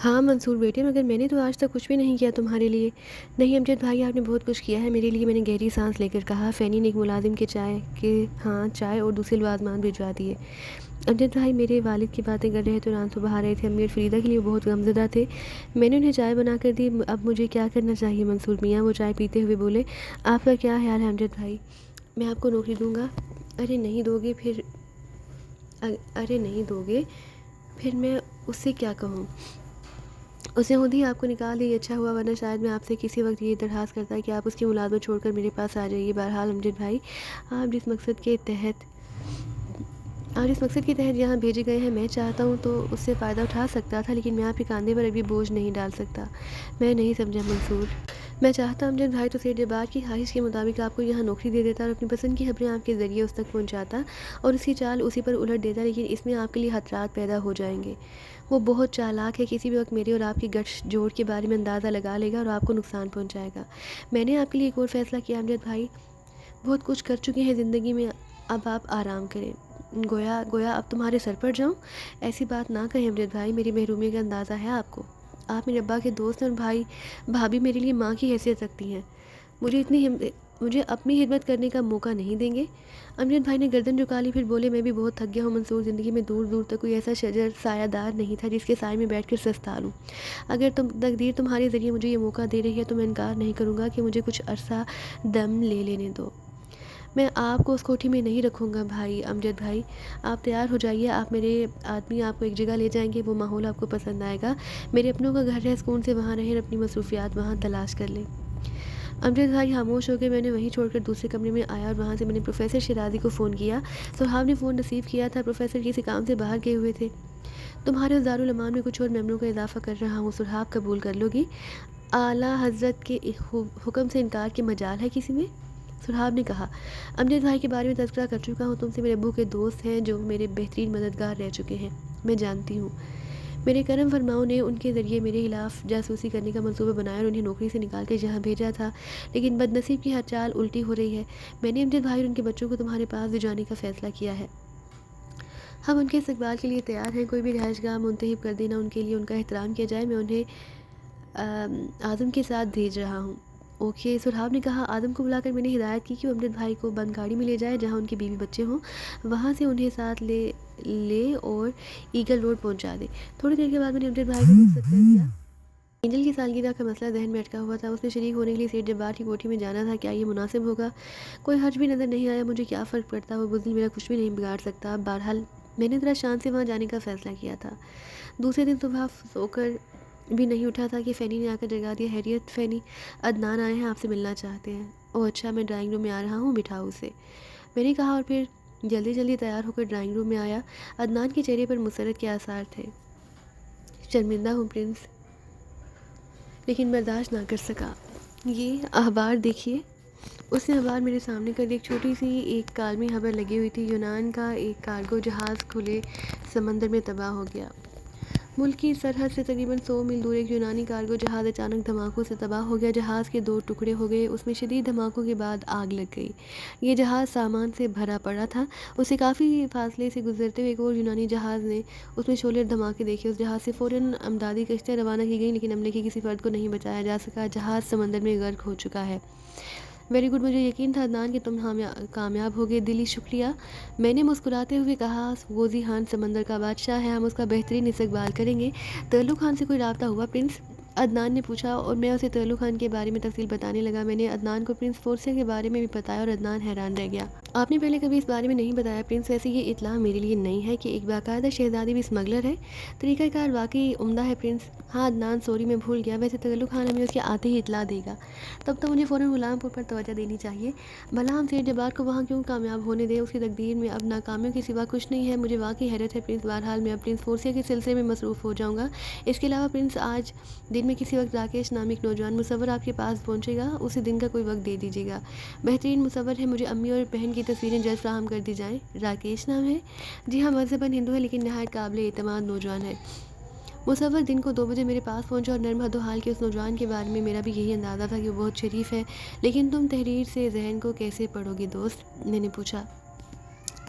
ہاں منصور بیٹے، مگر میں نے تو آج تک کچھ بھی نہیں کیا تمہارے لیے۔ نہیں امجد بھائی، آپ نے بہت کچھ کیا ہے میرے لیے۔ میں نے گہری سانس لے کر کہا۔ فینی نے ایک ملازم کے چائے اور دوسرے لوازمات بھجوا دیے۔ امجد بھائی میرے والد کی باتیں کر رہے تو آنسو بہا رہے تھے۔ امی اور فریدہ کے لیے بہت غمزدہ تھے۔ میں نے انہیں چائے بنا کر دی۔ اب مجھے کیا کرنا چاہیے منصور میاں؟ وہ چائے پیتے ہوئے بولے۔ آپ کا کیا خیال ہے امجد بھائی؟ میں آپ کو نوکری دوں گا۔ ارے نہیں دو گے پھر ارے نہیں دو گے پھر میں اس سے کیا کہوں؟ اس نے خود ہی آپ کو نکال دی، اچھا ہوا، ورنہ شاید میں آپ سے کسی وقت یہ درخواست کرتا کہ آپ اس کی ملازمت چھوڑ کر میرے پاس آ جائیے۔ بہرحال امجد بھائی، آپ جس مقصد کے تحت یہاں بھیجے گئے ہیں، میں چاہتا ہوں تو اس سے فائدہ اٹھا سکتا تھا، لیکن میں آپ کے کاندھے پر ابھی بوجھ نہیں ڈال سکتا۔ میں نہیں سمجھا منصور۔ میں چاہتا امجد بھائی تو سیٹھ جبار کی خواہش کے مطابق آپ کو یہاں نوکری دے دیتا اور اپنی پسند کی خبریں آپ کے ذریعے اس تک پہنچاتا اور اس کی چال اسی پر الٹ دیتا، لیکن اس میں آپ کے لیے خطرات پیدا ہو جائیں گے۔ وہ بہت چالاک ہے، کسی بھی وقت میرے اور آپ کی گٹھ جوڑ کے بارے میں اندازہ لگا لے گا اور آپ کو نقصان پہنچائے گا۔ میں نے آپ کے لیے ایک اور فیصلہ کیا امجد بھائی۔ بہت کچھ کر چکے ہیں زندگی میں، اب آپ آرام کریں۔ گویا اب تمہارے سر پر جاؤں؟ ایسی بات نہ کہیں امجد بھائی، میری محرومی کا اندازہ ہے آپ کو۔ آپ میرے ابا کے دوست ہیں اور بھابھی میرے لیے ماں کی حیثیت رکھتی ہیں۔ مجھے اپنی خدمت کرنے کا موقع نہیں دیں گے؟ امجد بھائی نے گردن جھکا لی، پھر بولے، میں بھی بہت تھک گیا ہوں منصور۔ زندگی میں دور دور تک کوئی ایسا شجر سایہ دار نہیں تھا جس کے سائے میں بیٹھ کر سستا لوں۔ اگر تقدیر تمہارے ذریعے مجھے یہ موقع دے رہی ہے تو میں انکار نہیں کروں گا کہ مجھے کچھ عرصہ دم لے لینے دو۔ میں آپ کو اس کوٹھی میں نہیں رکھوں گا بھائی۔ امجد بھائی آپ تیار ہو جائیے، آپ میرے آدمی آپ کو ایک جگہ لے جائیں گے، وہ ماحول آپ کو پسند آئے گا۔ میرے اپنوں کا گھر ہے، سکون سے وہاں رہیں اور اپنی مصروفیات وہاں تلاش کر لیں۔ امجد بھائی خاموش ہو گئے۔ میں نے وہیں چھوڑ کر دوسرے کمرے میں آیا اور وہاں سے میں نے پروفیسر شیرازی کو فون کیا۔ سہاب نے فون ریسیو کیا تھا۔ پروفیسر کسی کام سے باہر گئے ہوئے تھے۔ تمہارے اس دارالامان میں کچھ اور ممبروں کا اضافہ کر رہا ہوں، سہاب قبول کر لو گی؟ اعلیٰ حضرت کے حکم سے انکار کے مجال ہے کسی میں؟ سہاب نے کہا۔ امجد بھائی کے بارے میں تذکرہ کر چکا ہوں تم سے، میرے ابو کے دوست ہیں جو میرے بہترین مددگار رہ چکے ہیں، میں جانتی ہوں۔ میرے کرم فرماؤں نے ان کے ذریعے میرے خلاف جاسوسی کرنے کا منصوبہ بنایا اور انہیں نوکری سے نکال کے یہاں بھیجا تھا، لیکن بدنصیب کی ہر چال الٹی ہو رہی ہے۔ میں نے امجد بھائی اور ان کے بچوں کو تمہارے پاس بھجوانے کا فیصلہ کیا ہے۔ ہم ان کے استقبال کے لیے تیار ہیں، کوئی بھی رہائش گاہ منتخب کر دینا، ان کے لیے ان کا احترام کیا جائے۔ میں انہیں اعظم کے ساتھ بھیج رہا ہوں۔ اوکے، سہاب نے کہا۔ آدم کو بلا کر میں نے ہدایت کی کہ وہ امجد بھائی کو بند گاڑی میں لے جائے جہاں ان کے بیوی بچے ہوں، وہاں سے انہیں ساتھ لے اور ایگل روڈ پہنچا دے۔ تھوڑی دیر کے بعد میں نے امجد بھائی کو رخصت کر دیا۔ اینجل کی سالگرہ کا مسئلہ ذہن میں اٹکا ہوا تھا، اس نے شریک ہونے کے لیے سیٹھ جبار کی کوٹھی میں جانا تھا۔ کیا یہ مناسب ہوگا؟ کوئی حرج بھی نظر نہیں آیا۔ مجھے کیا فرق پڑتا، وہ بزدل میرا کچھ بھی نہیں بگاڑ سکتا۔ بہرحال میں نے ذرا شان سے وہاں جانے کا فیصلہ کیا تھا۔ دوسرے دن صبح سو کر بھی نہیں اٹھا تھا کہ فینی نے آ کر جگا دیا۔ خیریت فینی، عدنان آئے ہیں، آپ سے ملنا چاہتے ہیں۔ اوہ اچھا، میں ڈرائنگ روم میں آ رہا ہوں، بٹھاؤ اسے، میں نے کہا، اور پھر جلدی تیار ہو کر ڈرائنگ روم میں آیا۔ عدنان کے چہرے پر مسرت کے آثار تھے۔ شرمندہ ہوں پرنس، لیکن برداشت نہ کر سکا۔ یہ اخبار دیکھیے۔ اس نے اخبار میرے سامنے کر دی۔ ایک چھوٹی سی ایک کالمی خبر لگی ہوئی تھی، یونان کا ایک کارگو جہاز کھلے سمندر میں تباہ ہو گیا۔ ملک کی سرحد سے تقریباً 100 میل دور ایک یونانی کارگو جہاز اچانک دھماکوں سے تباہ ہو گیا۔ جہاز کے 2 ٹکڑے ہو گئے، اس میں شدید دھماکوں کے بعد آگ لگ گئی۔ یہ جہاز سامان سے بھرا پڑا تھا۔ اس سے کافی فاصلے سے گزرتے ہوئے ایک اور یونانی جہاز نے اس میں شعلے اور دھماکے دیکھے۔ اس جہاز سے فوراً امدادی کشتیاں روانہ کی گئیں، لیکن عملے کے کسی فرد کو نہیں بچایا جا سکا۔ جہاز سمندر میں غرق ہو چکا ہے۔ ویری گڈ، مجھے یقین تھا عدنان کہ تم کامیاب ہوگے۔ دلی شکریہ، میں نے مسکراتے ہوئے کہا۔ غوزی خان سمندر کا بادشاہ ہے، ہم اس کا بہترین استقبال کریں گے۔ ترلو خان سے کوئی رابطہ ہوا پرنس؟ عدنان نے پوچھا اور میں اسے ترلو خان کے بارے میں تفصیل بتانے لگا۔ میں نے عدنان کو پرنس فورسیا کے بارے میں بھی بتایا اور عدنان حیران رہ گیا۔ آپ نے پہلے کبھی اس بارے میں نہیں بتایا پرنس، ویسے یہ اطلاع میرے لیے نئی ہے کہ ایک باقاعدہ شہزادی بھی اسمگلر ہے۔ طریقہ کار واقعی عمدہ ہے پرنس۔ ہاں عدنان، سوری میں بھول گیا، ویسے ترلو خان ہمیں اس کے آتے ہی اطلاع دے گا، تب تو مجھے فوراً غلام پور پر توجہ دینی چاہیے۔ بھلا ہم سیٹھ جبار کو وہاں کیوں کامیاب ہونے دیں؟ اس کی تقدیر میں اب ناکامیوں کے سوا کچھ نہیں ہے۔ مجھے واقعی حیرت ہے پرنس۔ بہرحال میں اب پرنس فورسیا کے سلسلے میں مصروف ہو جاؤں گا۔ اس کے علاوہ پرنس، آج دن میں کسی وقت راکیش نامی ایک نوجوان مصور آپ کے پاس پہنچے گا، اسے دن کا کوئی وقت دے دیجیے گا۔ بہترین مصور ہے، مجھے امی اور بہن کی تصویریں جلد فراہم کر دی جائیں۔ راکیش نام ہے؟ جی ہاں، مذہباً ہندو ہے لیکن نہایت قابل اعتماد نوجوان ہے۔ مصور دن کو 2 بجے میرے پاس پہنچا اور نرم حد و حال کے اس نوجوان کے بارے میں میرا بھی یہی اندازہ تھا کہ وہ بہت شریف ہے۔ لیکن تم تحریر سے ذہن کو کیسے پڑھو گے دوست؟ میں نے پوچھا۔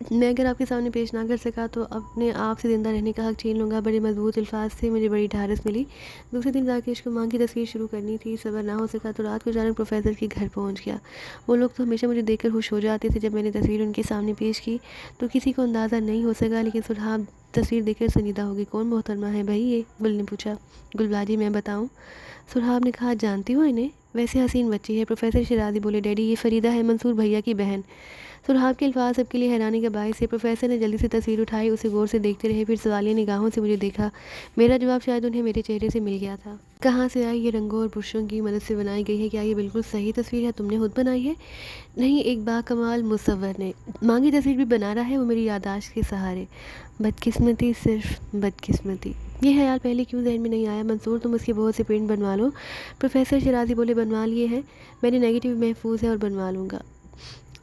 میں اگر آپ کے سامنے پیش نہ کر سکا تو اپنے آپ سے زندہ رہنے کا حق چھین لوں گا۔ بڑے مضبوط الفاظ سے مجھے بڑی ڈھارس ملی۔ دوسرے دن راکیش کو ماں کی تصویر شروع کرنی تھی، صبر نہ ہو سکا تو رات کو اچانک پروفیسر کے گھر پہنچ گیا۔ وہ لوگ تو ہمیشہ مجھے دیکھ کر خوش ہو جاتے تھے، جب میں نے تصویر ان کے سامنے پیش کی تو کسی کو اندازہ نہیں ہو سکا، لیکن سرحاب تصویر دیکھ کر سنجیدہ ہوگی۔ کون محترمہ ہے بھائی یہ؟ گل نے پوچھا۔ گل باجی میں بتاؤں؟ سرحاب نے کہا، جانتی ہو انہیں؟ ویسے حسین بچی ہے۔ پروفیسر شیرازی بولے، ڈیڈی یہ فریدہ ہے، منصور بھیا کی بہن۔ سرحاب کے الفاظ سب کے لیے حیرانی کا باعث ہے۔ پروفیسر نے جلدی سے تصویر اٹھائی، اسے غور سے دیکھتے رہے، پھر سوالیہ نگاہوں سے مجھے دیکھا۔ میرا جواب شاید انہیں میرے چہرے سے مل گیا تھا۔ کہاں سے آئی یہ؟ رنگوں اور برشوں کی مدد سے بنائی گئی ہے۔ کیا یہ بالکل صحیح تصویر ہے؟ تم نے خود بنائی ہے؟ نہیں، ایک باکمال مصور نے۔ ماں کی تصویر بھی بنا رہا ہے وہ میری یادداشت کے سہارے۔ بدقسمتی، صرف بدقسمتی۔ یہ خیال پہلے کیوں ذہن میں نہیں آیا؟ منصور، تم اس کے بہت سے پرنٹ بنوا لو۔ پروفیسر شیرازی بولے، بنوا لیے ہیں میں نے، نیگیٹو محفوظ ہے اور بنوا لوں گا۔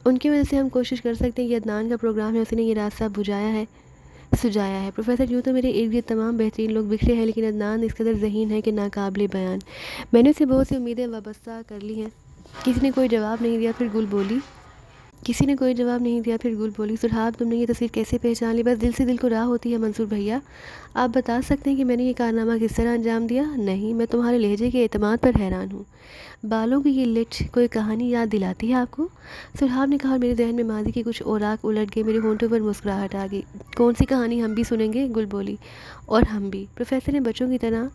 ان کی وجہ سے ہم کوشش کر سکتے ہیں کہ عدنان کا پروگرام ہے، اس نے یہ راستہ سجایا ہے۔ پروفیسر، یوں تو میرے ارد گرد تمام بہترین لوگ بکھرے ہیں، لیکن عدنان اس قدر ذہین ہے کہ ناقابل بیان۔ میں نے اسے بہت سی امیدیں وابستہ کر لی ہیں۔ کسی نے کوئی جواب نہیں دیا، پھر گل بولی، سرحاب، تم نے یہ تصویر کیسے پہچان لی؟ بس دل سے دل کو راہ ہوتی ہے منصور بھیا۔ آپ بتا سکتے ہیں کہ میں نے یہ کارنامہ کس طرح انجام دیا؟ نہیں، میں تمہارے لہجے کے اعتماد پر حیران ہوں۔ بالوں کی یہ لٹ کوئی کہانی یاد دلاتی ہے آپ کو؟ سرحاب نے کہا، اور میرے ذہن میں ماضی کے کچھ اوراق الٹ گئے، میرے ہونٹوں پر مسکراہٹ آ گئی۔ کون سی کہانی؟ ہم بھی سنیں گے، گل بولی۔ اور ہم بھی، پروفیسر نے بچوں کی طرح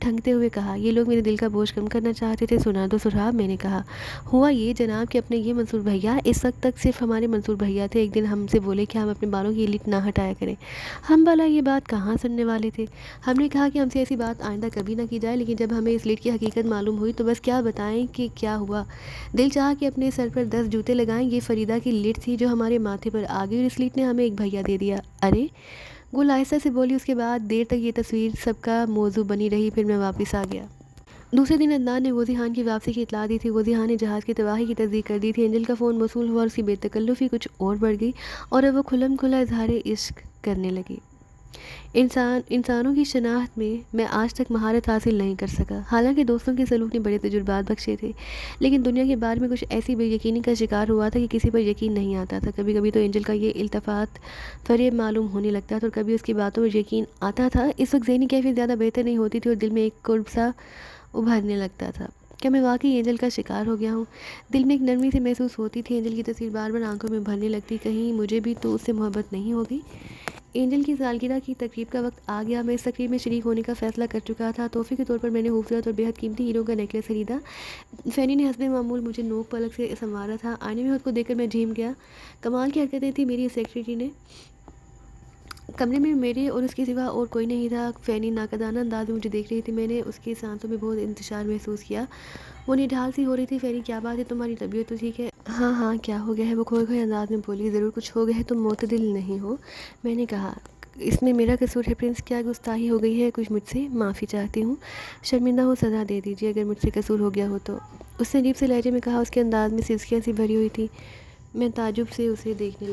ٹھنکتے ہوئے کہا۔ یہ لوگ میرے دل کا بوجھ کم کرنا چاہتے تھے۔ سنا دو سرحاب، میں نے کہا۔ ہوا یہ جناب کہ اپنے یہ منصور بھیا اس وقت تک صرف ہمارے منصور بھیا تھے۔ ایک دن ہم سے بولے کہ ہم اپنے بالوں کی لٹ نہ ہٹایا کریں۔ ہم بھلا یہ بات کہاں سننے والے تھے؟ ہم نے کہا کہ ہم سے ایسی بات آئندہ کبھی نہ کی جائے، لیکن جب ہمیں اس لٹ کی حقیقت معلوم ہوئی تو بس کیا بتائیں کہ کیا ہوا۔ دل چاہا کہ اپنے سر پر 10 جوتے لگائیں۔ یہ فریدہ کی لٹ تھی جو ہمارے ماتھے پر آ گئی، اور اس لٹ نے ہمیں ایک بھیا دے دیا۔ ارے! گل آہستہ سے بولی۔ اس کے بعد دیر تک یہ تصویر سب کا موضوع بنی رہی، پھر میں واپس آ گیا۔ دوسرے دن عدنان نے غوثی خان کی واپسی کی اطلاع دی تھی۔ غوثی خان نے جہاز کی تباہی کی تصدیق کر دی تھی۔ اینجل کا فون موصول ہوا اور اس کی بے تکلفی کچھ اور بڑھ گئی، اور اب وہ کھلم کھلا اظہار عشق کرنے لگی۔ انسانوں کی شناخت میں آج تک مہارت حاصل نہیں کر سکا، حالانکہ دوستوں کے سلوک نے بڑے تجربات بخشے تھے، لیکن دنیا کے بارے میں کچھ ایسی بے یقینی کا شکار ہوا تھا کہ کسی پر یقین نہیں آتا تھا۔ کبھی کبھی تو اینجل کا یہ التفات فریب معلوم ہونے لگتا تھا، اور کبھی اس کی باتوں پر یقین آتا تھا۔ اس وقت ذہنی کیفیت زیادہ بہتر نہیں ہوتی تھی، اور دل میں ایک قرب سا ابھرنے لگتا تھا۔ کیا میں واقعی اینجل کا شکار ہو گیا ہوں؟ دل میں ایک نرمی سے محسوس ہوتی تھی۔ اینجل کی تصویر بار بار آنکھوں میں ابھرنے لگتی، کہیں مجھے بھی تو اس سے محبت نہیں ہوگی؟ اینجل کی سالگرہ کی تقریب کا وقت آ گیا۔ میں اس تقریب میں شریک ہونے کا فیصلہ کر چکا تھا۔ تحفے کے طور پر میں نے خوبصورت اور بےحد قیمتی ہیروں کا نیکلس خریدا۔ فینی نے حسب معمول مجھے نوک پلک سے سنوارا تھا۔ آئینے میں خود کو دیکھ کر میں جھیم گیا۔ کمال کی حرکتیں تھیں میری سیکریٹری نے۔ کمرے میں میرے اور اس کے سوا اور کوئی نہیں تھا۔ فینی ناقدانہ انداز میں مجھے دیکھ رہی تھی۔ میں نے اس کی سانسوں میں بہت انتشار محسوس کیا۔ وہ نڈھال سی ہو رہی تھی۔ فینی، کیا بات ہے؟ تمہاری طبیعت تو ٹھیک ہے؟ ہاں ہاں، کیا ہو گیا ہے؟ وہ کھوئے کھوئے انداز میں بولی۔ ضرور کچھ ہو گیا ہے، تم معتدل نہیں ہو۔ میں نے کہا، اس میں میرا قصور ہے پرنس؟ کیا گستاخی ہو گئی ہے کچھ مجھ سے؟ معافی چاہتی ہوں، شرمندہ ہوں، سزا دے دیجیے اگر مجھ سے قصور ہو گیا ہو تو۔ اس نے عجیب سے لہجے میں کہا۔ اس کے انداز میں سسکیاں سی بھری ہوئی تھی۔ میں تعجب سے اسے دیکھنے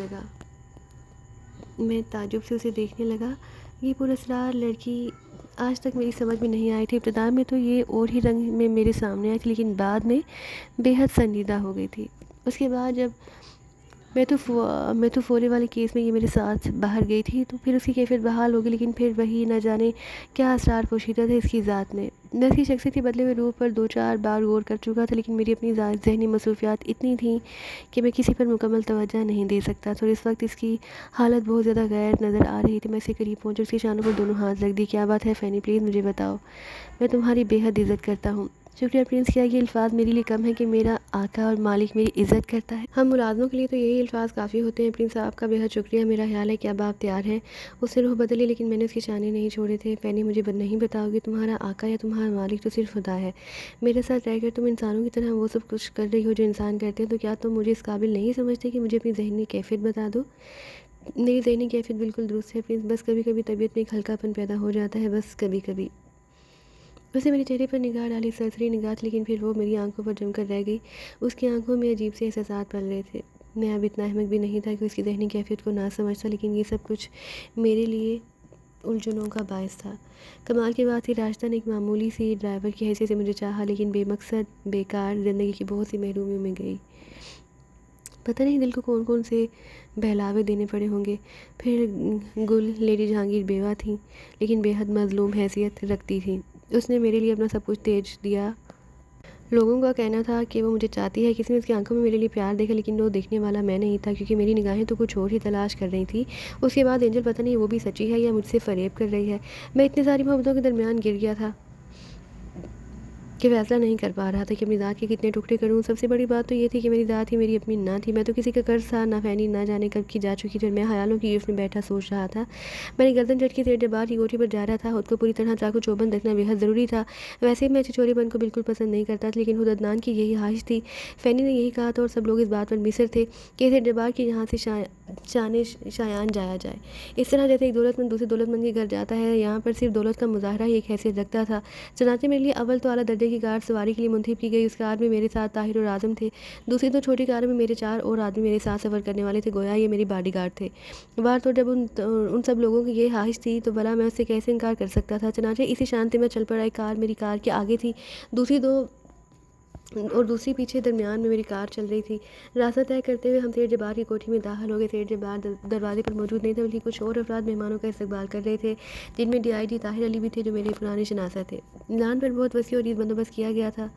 لگا۔ یہ پراسرار لڑکی آج تک میری سمجھ میں نہیں آئی تھی۔ ابتدا میں تو یہ اور ہی رنگ میں میرے سامنے آئی تھی، لیکن بعد میں بے حد سنجیدہ ہو گئی تھی۔ اس کے بعد جب میں تو فورے والے کیس میں یہ میرے ساتھ باہر گئی تھی تو پھر اس کی کیفیت بحال ہو گئی، لیکن پھر وہی نہ جانے کیا اسرار پوشیدہ تھے اس کی ذات میں۔ میں اس کی شخصیت کے بدلے ہوئے روپ پر 2-4 بار غور کر چکا تھا، لیکن میری اپنی ذہنی مصروفیات اتنی تھیں کہ میں کسی پر مکمل توجہ نہیں دے سکتا تھا، اور اس وقت اس کی حالت بہت زیادہ غیر نظر آ رہی تھی۔ میں اس کے قریب پہنچ اور اس کی شانوں پر دونوں ہاتھ رکھ دی۔ کیا بات ہے فینی؟ پلیز مجھے بتاؤ، میں تمہاری بے حد عزت کرتا ہوں۔ شکریہ پرنس۔ کیا یہ الفاظ میرے لیے کم ہے کہ میرا آقا اور مالک میری عزت کرتا ہے؟ ہم ملازموں کے لیے تو یہی الفاظ کافی ہوتے ہیں پرنس۔ آپ کا بے حد شکریہ۔ میرا خیال ہے کہ اب آپ تیار ہیں۔ اس نے رخ بدلی، لیکن میں نے اس کے شانے نہیں چھوڑے تھے۔ فینی، مجھے نہیں بتاؤ گی تمہارا آقا یا تمہارا مالک تو صرف خدا ہے؟ میرے ساتھ رہ کر تم انسانوں کی طرح وہ سب کچھ کر رہی ہو جو انسان کرتے ہیں، تو کیا تم مجھے اس قابل نہیں سمجھتے کہ مجھے اپنی ذہنی کیفیت بتا دو؟ میری ذہنی کیفیت بالکل درست ہے پرنس، بس کبھی کبھی طبیعت میں ایک ہلکا پن پیدا ہو جاتا ہے، بس کبھی کبھی۔ اس نے میرے چہرے پر نگاہ ڈالی، سرسری نگاہ تھی، لیکن پھر وہ میری آنکھوں پر جم کر رہ گئی۔ اس کی آنکھوں میں عجیب سے احساسات پل رہے تھے۔ میں اب اتنا احمق بھی نہیں تھا کہ اس کی ذہنی کیفیت کو نہ سمجھتا، لیکن یہ سب کچھ میرے لیے الجھنوں کا باعث تھا۔ کمال کی بات تھی، راجدھان ایک معمولی سی ڈرائیور کی حیثیت سے مجھے چاہا، لیکن بے مقصد بیکار زندگی کی بہت سی محرومیوں میں گئی۔ پتہ نہیں دل کو کون کون سے بہلاوے دینے پڑے ہوں گے۔ پھر گل لیڈی جہانگیر بیوہ تھیں لیکن بے حد مظلوم حیثیت رکھتی تھیں۔ اس نے میرے لیے اپنا سب کچھ تیج دیا۔ لوگوں کا کہنا تھا کہ وہ مجھے چاہتی ہے، کسی نے اس کی آنکھوں میں میرے لیے پیار دیکھا لیکن وہ دیکھنے والا میں نہیں تھا، کیونکہ میری نگاہیں تو کچھ اور ہی تلاش کر رہی تھی۔ اس کے بعد اینجل پتہ نہیں وہ بھی سچی ہے یا مجھ سے فریب کر رہی ہے۔ میں اتنی ساری محبتوں کے درمیان گر گیا تھا کہ فیصلہ نہیں کر پا رہا تھا کہ اپنی ذات کے کتنے ٹکڑے کروں۔ سب سے بڑی بات تو یہ تھی کہ میری ذات ہی میری اپنی نہ تھی۔ میں تو کسی کا قرض تھا، نہ فینی نہ جانے کب کی جا چکی تھی، اور میں خیالوں کی گرفت میں بیٹھا سوچ رہا تھا۔ میں نے گردن جھٹکی سیٹھ جبار کی کوٹھی پر جا رہا تھا۔ خود کو پوری طرح چاقو چوبند رکھنا بے حد ضروری تھا۔ ویسے میں چچوری پن کو بالکل پسند نہیں کرتا تھا، لیکن خود عدنان کی یہی خواہش تھی۔ فینی نے یہی کہا تھا اور سب لوگ اس بات پر مصر تھے کہ سیٹھ جبار کے یہاں سے شایان جایا جائے۔ اس طرح جیسے ایک دولت مند دوسرے دولت مند کے گھر جاتا ہے، یہاں پر صرف دولت کا مظاہرہ ہی ایک حیثیت رکھتا تھا۔ چنانچہ میرے لیے اول تو اعلیٰ درجے کی کار سواری کے لیے منتخب کی گئی۔ اس کار میں میرے ساتھ طاہر اور اعظم تھے۔ دوسری دو چھوٹی کاروں میں میرے 4 اور آدمی میرے ساتھ سفر کرنے والے تھے، گویا یہ میری باڈی گارڈ تھے۔ بار تو جب ان سب لوگوں کی یہ خواہش تھی تو بھلا میں اس سے کیسے انکار کر سکتا تھا۔ چنانچہ اسی شانتی میں چل پڑا۔ ایک کار میری کار کے آگے تھی، دوسری دو اور دوسری پیچھے، درمیان میں میری کار چل رہی تھی۔ راستہ طے کرتے ہوئے ہم سیٹھ جبار کی کوٹھی میں داخل ہو گئے۔ سیٹھ جبار دروازے پر موجود نہیں تھے، بلکہ کچھ اور افراد مہمانوں کا استقبال کر رہے تھے، جن میں DIG طاہر علی بھی تھے، جو میرے پرانے شناسہ تھے۔ لان پر بہت وسیع اور عریض بندوبست کیا گیا تھا۔